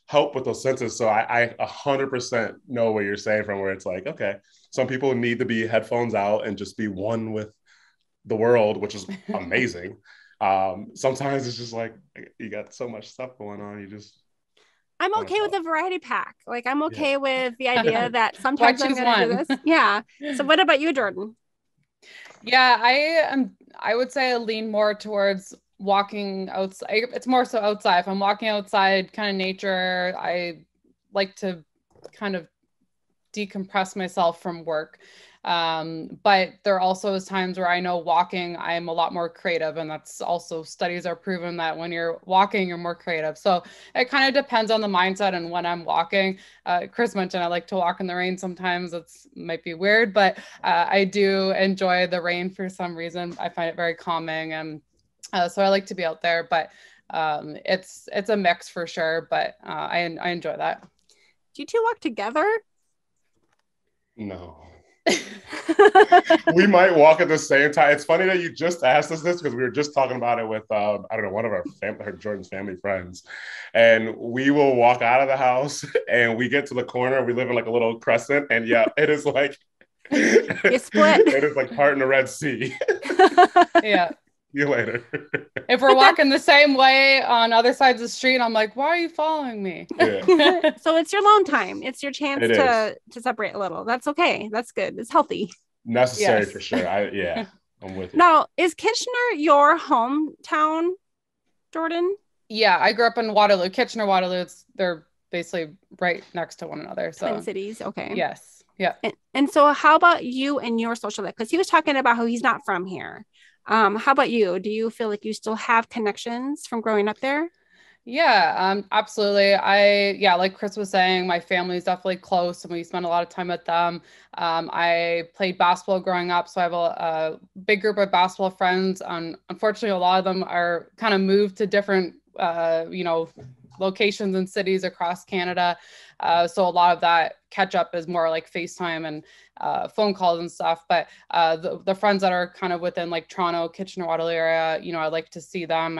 help with those senses. So I 100% know what you're saying from where it's like, okay, some people need to be headphones out and just be one with the world, which is amazing. Sometimes it's just like, you got so much stuff going on. I'm okay with a variety pack. Like I'm okay with the idea that sometimes I'm going to do this. Yeah. So what about you, Jordan? Yeah, I would say I lean more towards walking outside. It's more so outside. If I'm walking outside, kind of nature, I like to kind of decompress myself from work. But there also is times where I know walking, I'm a lot more creative. And that's also studies are proven that when you're walking, you're more creative. So it kind of depends on the mindset and when I'm walking. Chris mentioned I like to walk in the rain. Sometimes might be weird, but I do enjoy the rain for some reason. I find it very calming. And so I like to be out there, but it's a mix for sure. But I enjoy that. Do you two walk together? No. We might walk at the same time. It's funny that you just asked us this because we were just talking about it with I don't know, one of our Jordan's family friends, and we will walk out of the house and we get to the corner. We live in like a little crescent, and yeah, it is like you split. It is like part in the Red Sea. Yeah. See you later. If we're walking the same way on other sides of the street, I'm like, why are you following me? Yeah. So it's your alone time. It's your chance to separate a little. That's okay. That's good. It's healthy. Necessary for sure. I'm with you. Now, is Kitchener your hometown, Jordan? Yeah, I grew up in Waterloo, Kitchener, Waterloo. They're basically right next to one another. Twin So cities. Okay. yes. Yeah. And so how about you and your social life? Because he was talking about how he's not from here. How about you? Do you feel like you still have connections from growing up there? Yeah, absolutely. Yeah, like Chris was saying, my family is definitely close and we spend a lot of time with them. I played basketball growing up, so I have a big group of basketball friends. Unfortunately, a lot of them are kind of moved to different, locations and cities across Canada. So a lot of that catch up is more like FaceTime and phone calls and stuff. But the friends that are kind of within like Toronto, Kitchener, Waterloo area, I like to see them.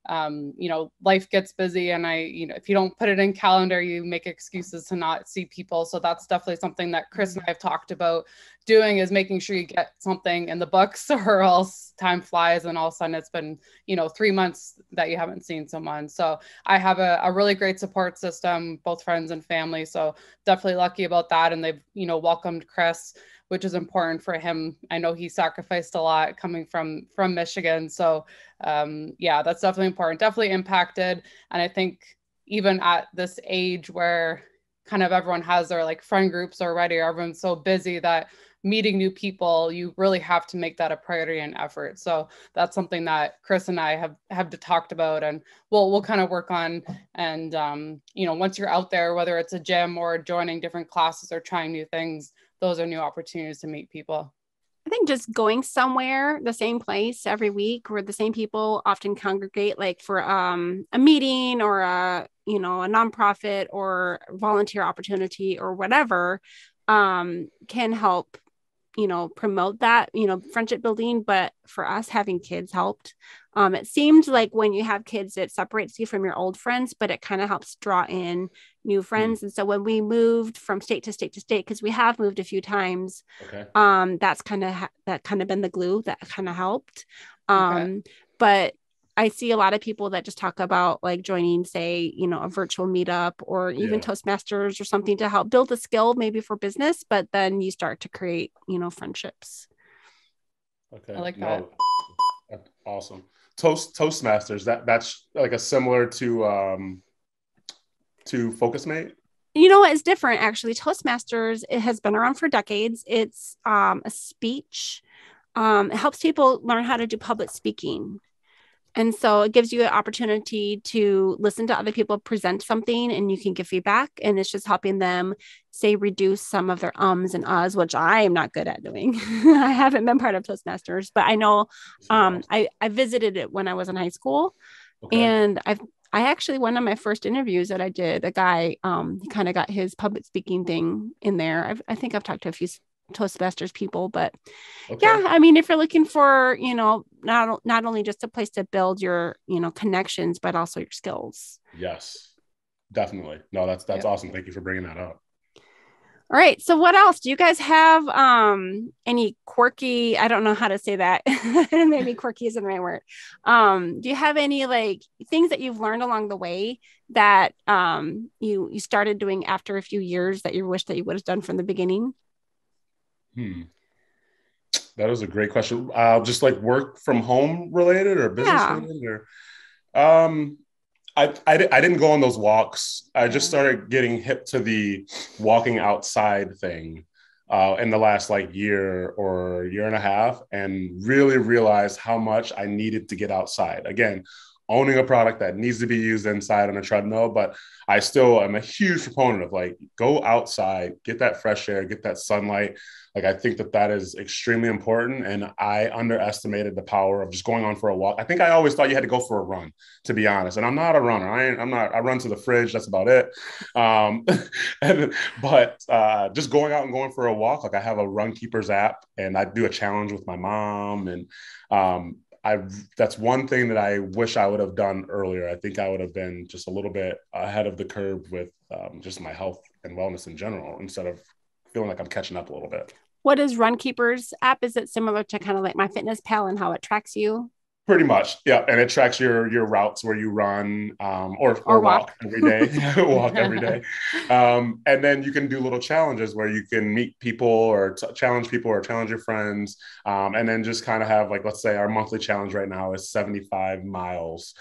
Life gets busy and if you don't put it in calendar, you make excuses to not see people. So that's definitely something that Chris and I have talked about doing, is making sure you get something in the books or else time flies and all of a sudden it's been, 3 months that you haven't seen someone. So I have a really great support system, both friends and family. So definitely lucky about that. And they've, welcomed Chris, which is important for him. I know he sacrificed a lot coming from Michigan. So yeah, that's definitely important, definitely impacted. And I think even at this age where kind of everyone has their like friend groups already, or everyone's so busy that meeting new people, you really have to make that a priority and effort. So that's something that Chris and I have talked about, and we'll kind of work on. And once you're out there, whether it's a gym or joining different classes or trying new things, those are new opportunities to meet people. I think just going somewhere, the same place every week where the same people often congregate, like for a meeting or a nonprofit or volunteer opportunity or whatever, can help promote that, friendship building. But for us, having kids helped. It seemed like when you have kids, it separates you from your old friends, but it kind of helps draw in new friends. And so when we moved from state to state to state, because we have moved a few times, Okay. that's that kind of been the glue that kind of helped. Okay. But I see a lot of people that just talk about like joining, say, a virtual meetup or even Yeah. Toastmasters or something to help build a skill maybe for business, but then you start to create, friendships. I Okay. like that. No, that's awesome. Toastmasters, that's like a similar to Focus Mate. You know what is different actually? Toastmasters, it has been around for decades. It's a speech. It helps people learn how to do public speaking. And so it gives you an opportunity to listen to other people present something and you can give feedback. And it's just helping them, say, reduce some of their ums and uhs, which I am not good at doing. I haven't been part of Toastmasters, but I know This is awesome. I visited it when I was in high school. Okay. And I actually, one of my first interviews that I did, a guy, he kind of got his public speaking thing in there. I think I've talked to a few Toastmasters people, but yeah, Okay. I mean, if you're looking for, not only just a place to build your, connections, but also your skills. Yes, definitely. No, that's Yep. awesome. Thank you for bringing that up. All right. So what else? Do you guys have any quirky, I don't know how to say that. Maybe quirky isn't the right word. Do you have any like things that you've learned along the way that you started doing after a few years that you wish that you would have done from the beginning? Hmm. That was a great question. Just like work from home related or business Yeah. related or um I didn't go on those walks. I just Yeah. started getting hip to the walking outside thing in the last like year or year and a half, and really realized how much I needed to get outside. Again, owning a product that needs to be used inside on a treadmill, but I still am a huge proponent of like go outside, get that fresh air, get that sunlight. Like I think that is extremely important, and I underestimated the power of just going on for a walk. I think I always thought you had to go for a run, to be honest. And I'm not a runner. I'm not. I run to the fridge. That's about it. Um, but just going out and going for a walk. Like I have a Run Keepers app, and I do a challenge with my mom, and I that's one thing that I wish I would have done earlier. I think I would have been just a little bit ahead of the curve with just my health and wellness in general, instead of feeling like I'm catching up a little bit. What is Run Keepers app? Is it similar to kind of like MyFitnessPal and how it tracks you Pretty much, yeah, and it tracks your routes where you run or or walk walk? every day, walk every day, and then you can do little challenges where you can meet people or challenge people or challenge your friends, and then just kind of have like, let's say our monthly challenge right now is 75 miles.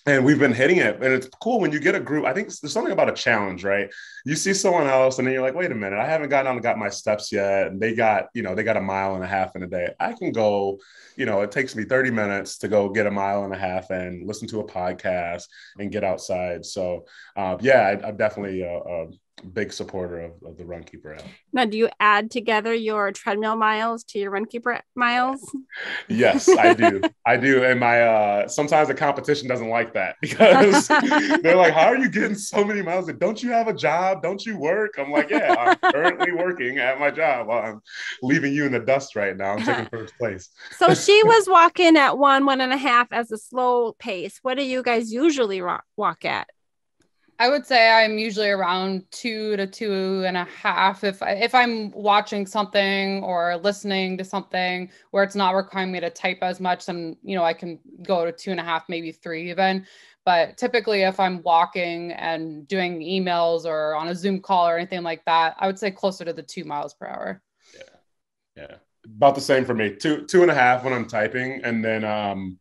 and we've been hitting it. And it's cool when you get a group. I think there's something about a challenge, right? You see someone else and then you're like, wait a minute, I haven't gotten on and got my steps yet. And they got a mile and a half in a day. I can go, it takes me 30 minutes to go get a mile and a half and listen to a podcast and get outside. So I'm definitely a big supporter of the Runkeeper app. Now, do you add together your treadmill miles to your Runkeeper miles? Yes, I do. And my sometimes the competition doesn't like that because they're like, how are you getting so many miles? Like, don't you have a job? Don't you work? I'm like, yeah, I'm currently working at my job while I'm leaving you in the dust right now. I'm taking first place. So she was walking at 1.5 as a slow pace. What do you guys usually walk at? I would say I'm usually around 2 to 2.5 if I'm watching something or listening to something where it's not requiring me to type as much, then I can go to 2.5, maybe 3 even. But typically if I'm walking and doing emails or on a Zoom call or anything like that, I would say closer to the 2 miles per hour. Yeah. About the same for me. 2.5 when I'm typing, and then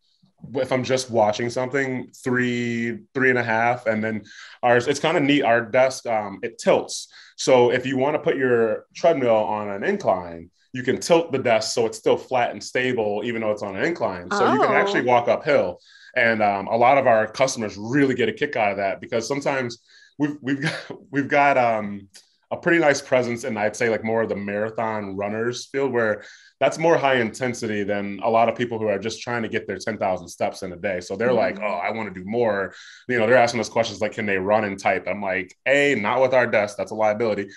if I'm just watching something, 3.5. And then it's kind of neat. Our desk, it tilts. So if you want to put your treadmill on an incline, you can tilt the desk so it's still flat and stable, even though it's on an incline. So you can actually walk uphill. And a lot of our customers really get a kick out of that because sometimes we've got a pretty nice presence in, I'd say, like more of the marathon runners field, where that's more high intensity than a lot of people who are just trying to get their 10,000 steps in a day. So they're like, oh, I want to do more. They're asking us questions like, can they run and type? I'm like, A, not with our desk. That's a liability.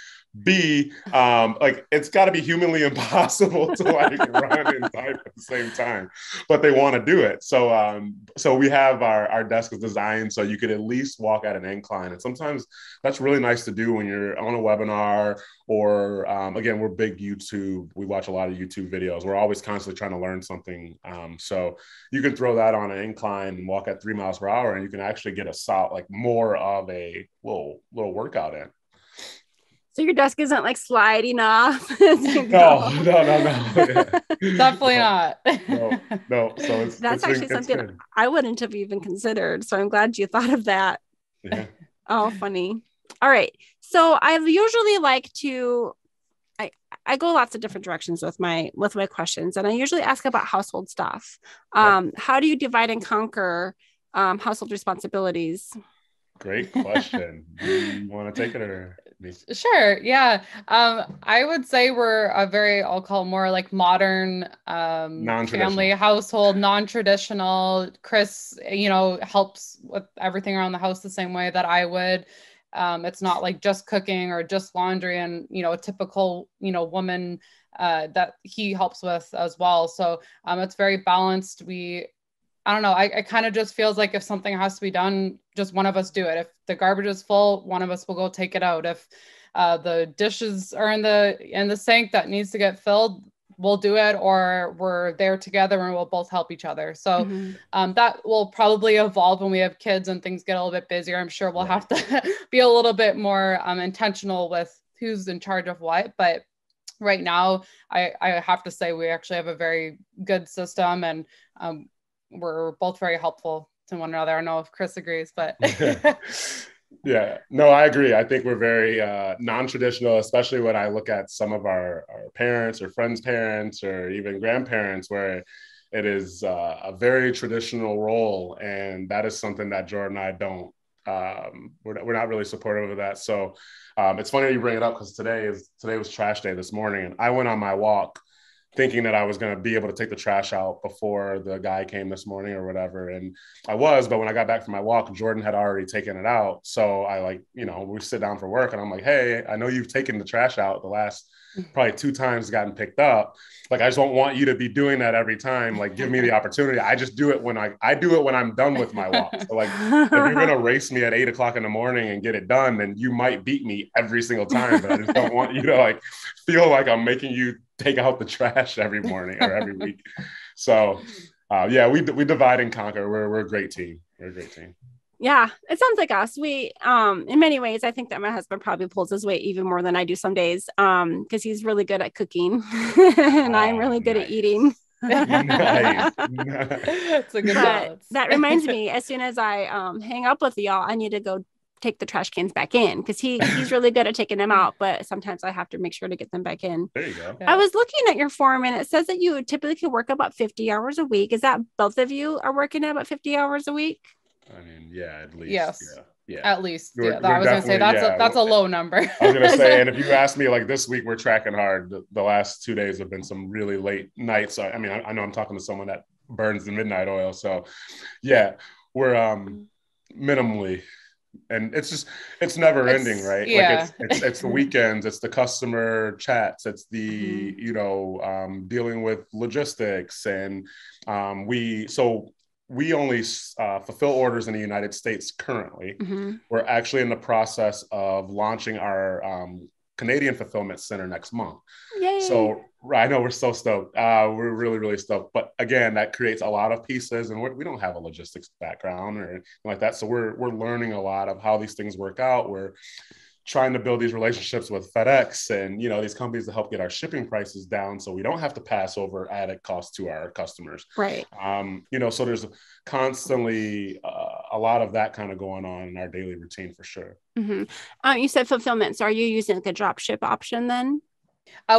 B, it's got to be humanly impossible to run and type at the same time, but they want to do it. So we have our desk is designed so you could at least walk at an incline. And sometimes that's really nice to do when you're on a webinar or again, we're big YouTube. We watch a lot of YouTube videos. We're always constantly trying to learn something. So you can throw that on an incline and walk at 3 miles per hour, and you can actually get a solid, more of a little workout in. So your desk isn't sliding off. No. Yeah. Definitely not. No. So that's actually something I wouldn't have even considered. So I'm glad you thought of that. Yeah. Oh, funny. All right. So I usually like to, I go lots of different directions with my questions, and I usually ask about household stuff. How do you divide and conquer household responsibilities? Great question. Do you want to take it or me? Sure. Yeah. I would say we're a very, I'll call more modern family household, non-traditional. Chris, helps with everything around the house the same way that I would. It's not just cooking or just laundry and, a typical, woman that he helps with as well. So it's very balanced. I don't know. I kind of just feels like if something has to be done, just one of us do it. If the garbage is full, one of us will go take it out. If the dishes are in the sink that needs to get filled, we'll do it, or we're there together and we'll both help each other. So that will probably evolve when we have kids and things get a little bit busier. I'm sure we'll have to be a little bit more intentional with who's in charge of what. But right now, I have to say we actually have a very good system, and we're both very helpful to one another. I don't know if Chris agrees, but yeah, no, I agree. I think we're very non-traditional, especially when I look at some of our parents or friends' parents or even grandparents, where it is a very traditional role. And that is something that Jordan and I don't, we're not really supportive of that. So it's funny you bring it up because today was trash day this morning, and I went on my walk thinking that I was going to be able to take the trash out before the guy came this morning or whatever. And I was, but when I got back from my walk, Jordan had already taken it out. So I we sit down for work and I'm like, hey, I know you've taken the trash out the last probably 2 times gotten picked up. I just don't want you to be doing that every time. Give me the opportunity. I just do it when I do it when I'm done with my walk. So if you're going to race me at 8 o'clock in the morning and get it done, then you might beat me every single time. But I just don't want you to feel like I'm making you take out the trash every morning or every week. So we divide and conquer. We're a great team. We're a great team. Yeah, it sounds like us. We, in many ways, I think that my husband probably pulls his weight even more than I do some days, because he's really good at cooking and I'm really good at eating. Nice. It's a good But balance. that reminds me, as soon as I hang up with y'all, I need to go take the trash cans back in because he's really good at taking them out, but sometimes I have to make sure to get them back in. There you go. I was looking at your form and it says that you typically work about 50 hours a week. Is that both of you are working at about 50 hours a week? I mean, yeah, at least. Yes. Yeah. At least. We're, Yeah. we're I was going to say that's a low number. I was going to say, and if you ask me, like this week, we're tracking hard. The last 2 days have been some really late nights. I mean, I know I'm talking to someone that burns the midnight oil. So yeah, we're minimally, and it's never ending, right? Yeah. Like it's the weekends, it's the customer chats, it's the dealing with logistics, and we only fulfill orders in the United States currently. We're actually in the process of launching our Canadian fulfillment center next month. Yay. So I know we're so stoked. We're really, really stoked. But again, that creates a lot of pieces, and we don't have a logistics background or anything like that. So we're learning a lot of how these things work out. We're trying to build these relationships with FedEx and these companies to help get our shipping prices down, so we don't have to pass over added costs to our customers. Right. So there's constantly a lot of that kind of going on in our daily routine for sure. You said fulfillment. So are you using like a drop ship option then?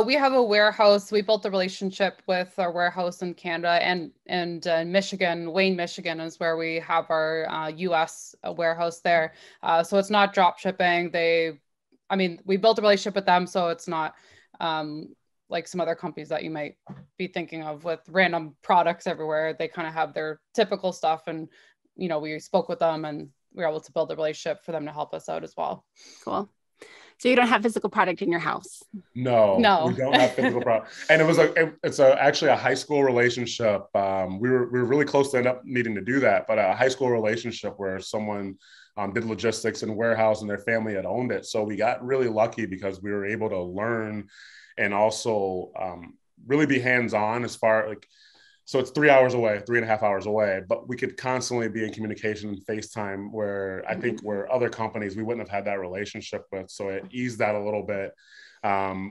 We have a warehouse. We built a relationship with our warehouse in Canada and Michigan. Wayne, Michigan is where we have our US warehouse there. So it's not drop shipping. We built a relationship with them, so it's not like some other companies that you might be thinking of with random products everywhere. They kind of have their typical stuff, and we spoke with them and we were able to build a relationship for them to help us out as well. Cool. So you don't have physical product in your house? No, we don't have physical product. And it's actually a high school relationship. We were really close to end up needing to do that, but a high school relationship where someone did logistics and warehouse and their family had owned it. So we got really lucky because we were able to learn and also really be hands-on as far so it's 3 hours away, 3.5 hours away, but we could constantly be in communication and FaceTime where I think where other companies, we wouldn't have had that relationship with. So it eased that a little bit.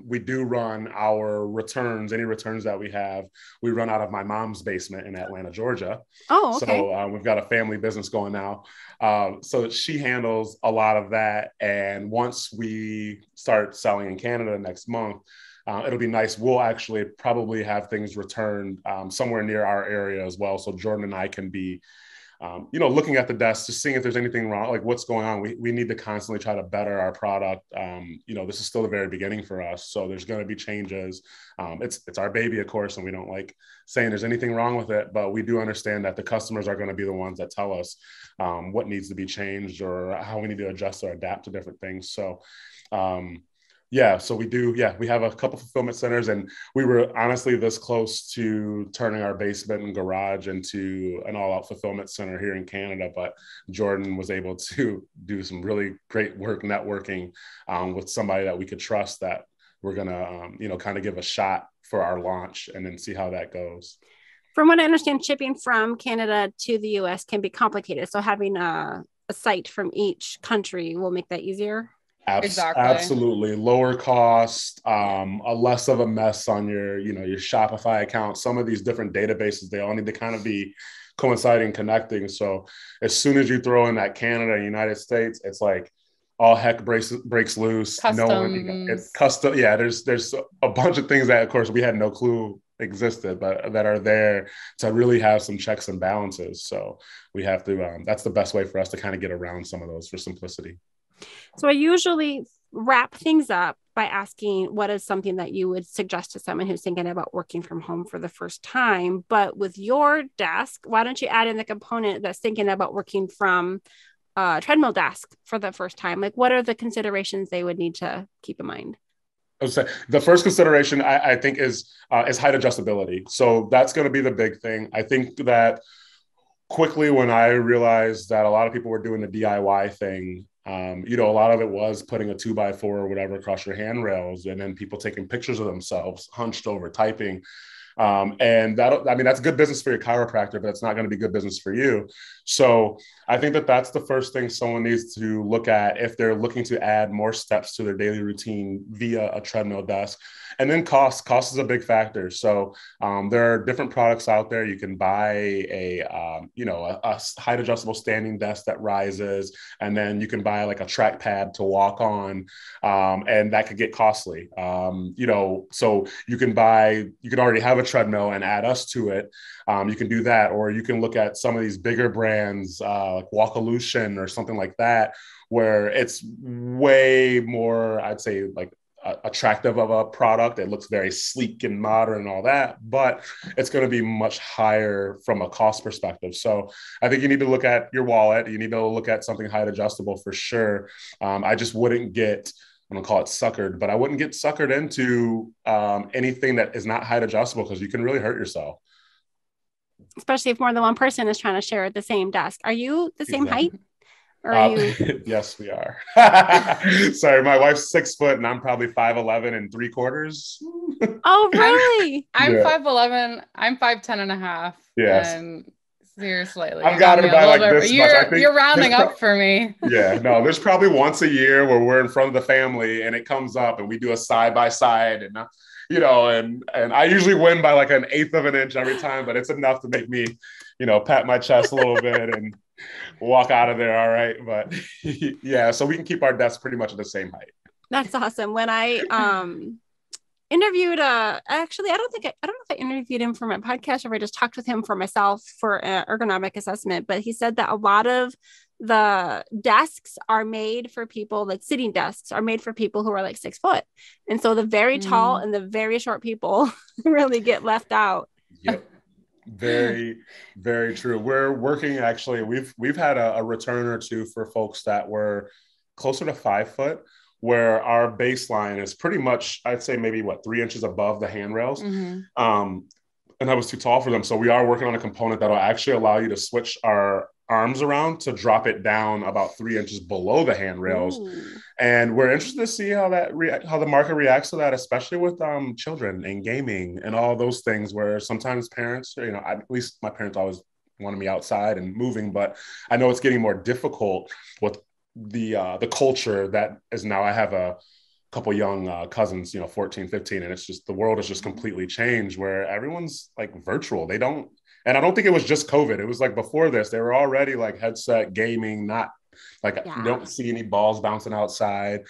We do run our returns, any returns that we run out of my mom's basement in Atlanta, Georgia. Oh, okay. So we've got a family business going now. So she handles a lot of that. And once we start selling in Canada next month, it'll be nice. We'll actually probably have things returned somewhere near our area as well. So Jordan and I can be, looking at the desk, just seeing if there's anything wrong, like what's going on. We need to constantly try to better our product. This is still the very beginning for us. So there's going to be changes. It's our baby, of course, and we don't like saying there's anything wrong with it, but we do understand that the customers are going to be the ones that tell us what needs to be changed or how we need to adjust or adapt to different things. So, so we do. Yeah, we have a couple fulfillment centers, and we were honestly this close to turning our basement and garage into an all-out fulfillment center here in Canada. But Jordan was able to do some really great work networking with somebody that we could trust that we're gonna, kind of give a shot for our launch and then see how that goes. From what I understand, shipping from Canada to the US can be complicated. So having a site from each country will make that easier. Exactly. Absolutely. Lower cost, a less of a mess on your Shopify account. Some of these different databases, they all need to kind of be coinciding, connecting. So as soon as you throw in that Canada and United States, it's like all heck breaks loose. Customs. It's custom. Yeah, there's a bunch of things that, of course, we had no clue existed, but that are there to really have some checks and balances. So we have to, that's the best way for us to kind of get around some of those for simplicity. So I usually wrap things up by asking what is something that you would suggest to someone who's thinking about working from home for the first time. But with your desk, why don't you add in the component that's thinking about working from a treadmill desk for the first time? Like, what are the considerations they would need to keep in mind? I would say the first consideration I think is height adjustability. So that's going to be the big thing. I think that quickly when I realized that a lot of people were doing the DIY thing, a lot of it was putting a 2x4 or whatever across your handrails and then people taking pictures of themselves hunched over typing. And that's good business for your chiropractor, but it's not going to be good business for you. So I think that's the first thing someone needs to look at if they're looking to add more steps to their daily routine via a treadmill desk. And then cost is a big factor. So there are different products out there. You can buy a height adjustable standing desk that rises, and then you can buy like a track pad to walk on, and that could get costly. So you can already have a treadmill and add us to it. You can do that, or you can look at some of these bigger brands like Walkolution or something like that, where it's way more, I'd say, like attractive of a product. It looks very sleek and modern and all that, but it's going to be much higher from a cost perspective. So I think you need to look at your wallet. You need to look at something height adjustable for sure. I just wouldn't get, I'm gonna call it suckered, but I wouldn't get suckered into anything that is not height adjustable, because you can really hurt yourself. Especially if more than one person is trying to share the same desk. Are you the same height? Or are you? Yes, we are. Sorry, my wife's 6 foot and I'm probably 5'11 3/4. Oh, really? I'm 5'11. I'm 5'10 and a half. Yes. And seriously, I've got her by like this much. I think you're rounding up for me. Yeah, no, there's probably once a year where we're in front of the family and it comes up and we do a side by side, and and I usually win by like 1/8 of an inch every time, but it's enough to make me, pat my chest a little bit and walk out of there all right. But yeah, so we can keep our desks pretty much at the same height. That's awesome. When I interviewed actually I don't know if I interviewed him for my podcast or if I just talked with him for myself for an ergonomic assessment, but he said that a lot of the desks are made for people, like sitting desks are made for people who are like 6 foot, and so the very tall and the very short people really get left out. Yep. Very, very true. We're working, actually, we've had a return or two for folks that were closer to 5 foot, where our baseline is pretty much, I'd say maybe 3 inches above the handrails. And that was too tall for them. So we are working on a component that'll actually allow you to switch our arms around to drop it down about 3 inches below the handrails. Ooh. And we're interested to see how the market reacts to that, especially with children and gaming and all those things, where sometimes parents, at least my parents always wanted me outside and moving, but I know it's getting more difficult with the culture that is now. I have a couple young cousins, 14, 15, and it's just, the world has just completely changed, where everyone's like virtual. And I don't think it was just COVID. It was like before this, they were already like headset gaming, not like, you don't see any balls bouncing outside.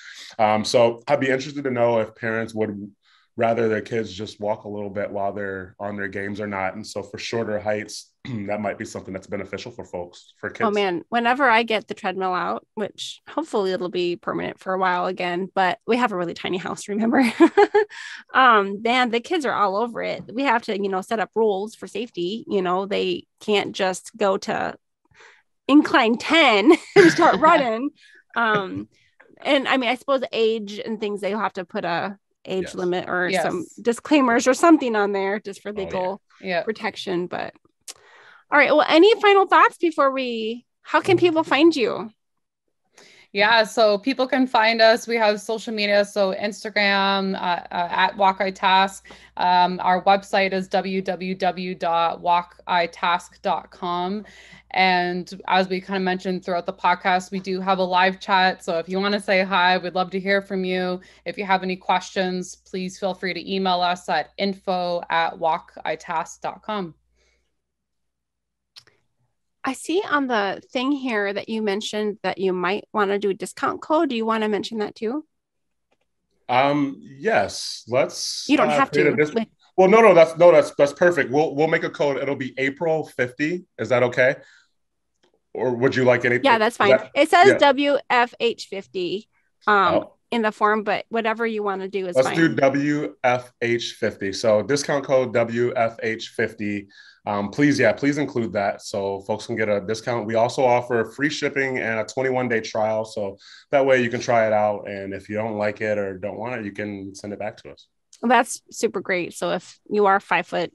So I'd be interested to know if parents would rather their kids just walk a little bit while they're on their games or not. And so for shorter heights, that might be something that's beneficial for kids. Oh man, whenever I get the treadmill out, which hopefully it'll be permanent for a while again, but we have a really tiny house, remember? Man, the kids are all over it. We have to, set up rules for safety. They can't just go to incline 10 and start running. And I mean, I suppose age and things, they'll have to put a age limit or some disclaimers or something on there just for legal protection. But all right. Well, any final thoughts before how can people find you? Yeah, so people can find us. We have social media, so Instagram at WalkITask. Our website is www.walkitask.com. And as we kind of mentioned throughout the podcast, we do have a live chat. So if you want to say hi, we'd love to hear from you. If you have any questions, please feel free to email us at info@walkitask.com. I see on the thing here that you mentioned that you might want to do a discount code. Do you want to mention that too? Yes. Let's. You don't have to. Well, no, that's perfect. We'll make a code. It'll be April 50. Is that okay? Or would you like anything? Yeah, that's fine. It says WFH 50 in the form, but whatever you want to do is fine. Let's do WFH 50. So discount code WFH 50. Please include that so folks can get a discount. We also offer free shipping and a 21-day trial. So that way you can try it out. And if you don't like it or don't want it, you can send it back to us. Well, that's super great. So if you are 5 foot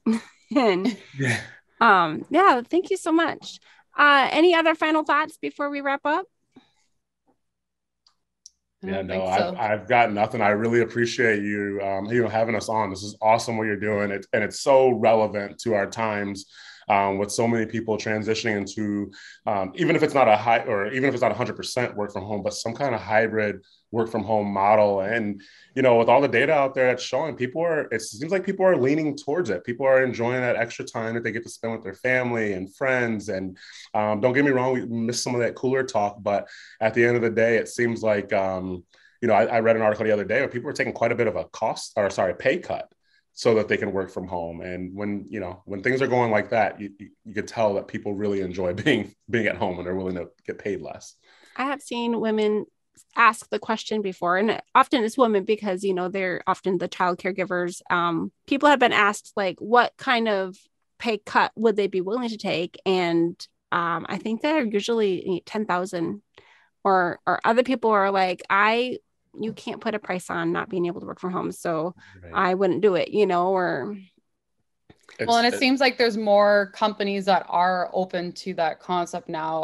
and thank you so much. Any other final thoughts before we wrap up? I Yeah, don't no, think so. I've got nothing. I really appreciate you, having us on. This is awesome what you're doing, and it's so relevant to our times, with so many people transitioning into, even if it's not a high, or even if it's not 100% work from home, but some kind of hybrid work from home model. And with all the data out there that's showing, it seems like people are leaning towards it. People are enjoying that extra time that they get to spend with their family and friends. And don't get me wrong, we missed some of that cooler talk, but at the end of the day, it seems like, I read an article the other day where people are taking quite a bit of a pay cut so that they can work from home. And when things are going like that, you could tell that people really enjoy being at home, and they're willing to get paid less. I have seen women ask the question before, and often it's women because, they're often the child caregivers. People have been asked, like, what kind of pay cut would they be willing to take? And I think they're usually 10,000, or other people are like, you can't put a price on not being able to work from home, so right. I wouldn't do it, or. And it seems like there's more companies that are open to that concept now.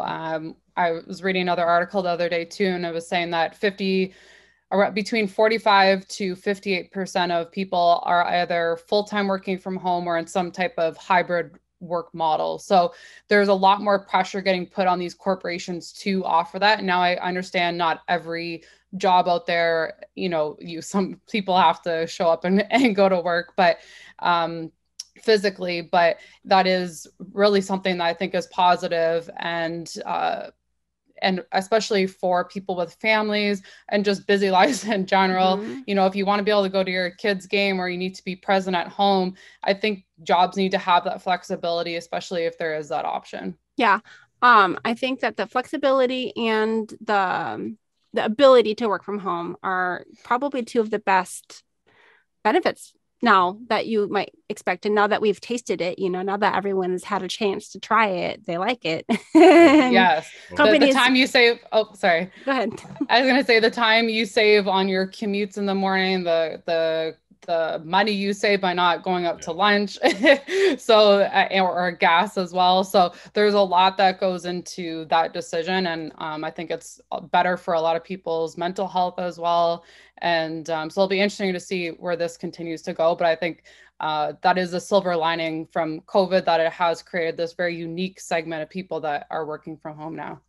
I was reading another article the other day too, and it was saying that between 45 to 58% of people are either full-time working from home or in some type of hybrid work model. So there's a lot more pressure getting put on these corporations to offer that. Now I understand not every job out there, some people have to show up and go to work, but physically, but that is really something that I think is positive, and especially for people with families and just busy lives in general. Mm-hmm. If you want to be able to go to your kid's game or you need to be present at home, I think jobs need to have that flexibility, especially if there is that option. Yeah. I think that the flexibility and the ability to work from home are probably two of the best benefits now that you might expect. And now that we've tasted it, now that everyone has had a chance to try it, they like it. Yes. Companies, the time you save, sorry. Go ahead. I was going to say the time you save on your commutes in the morning, the money you save by not going out to lunch, or gas as well. So there's a lot that goes into that decision. And I think it's better for a lot of people's mental health as well. And so it'll be interesting to see where this continues to go. But I think that is a silver lining from COVID, that it has created this very unique segment of people that are working from home now.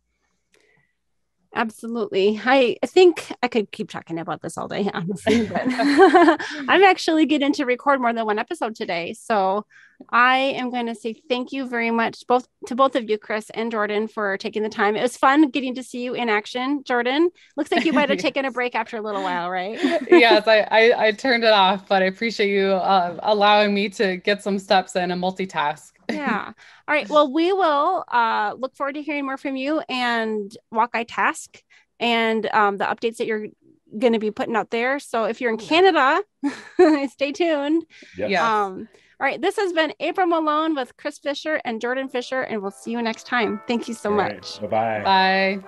Absolutely. I think I could keep talking about this all day, honestly, but I'm actually getting to record more than one episode today. So I am going to say thank you very much to both of you, Chris and Jordan, for taking the time. It was fun getting to see you in action. Jordan, looks like you might have taken a break after a little while, right? Yes, I turned it off, but I appreciate you allowing me to get some steps in and multitask. Yeah. All right. Well, we will look forward to hearing more from you and Walk I Task and the updates that you're going to be putting out there. So if you're in Canada, stay tuned. Yes. All right. This has been April Malone with Chris Fischer and Jordan Fischer, and we'll see you next time. Thank you so much. Bye-bye. Bye.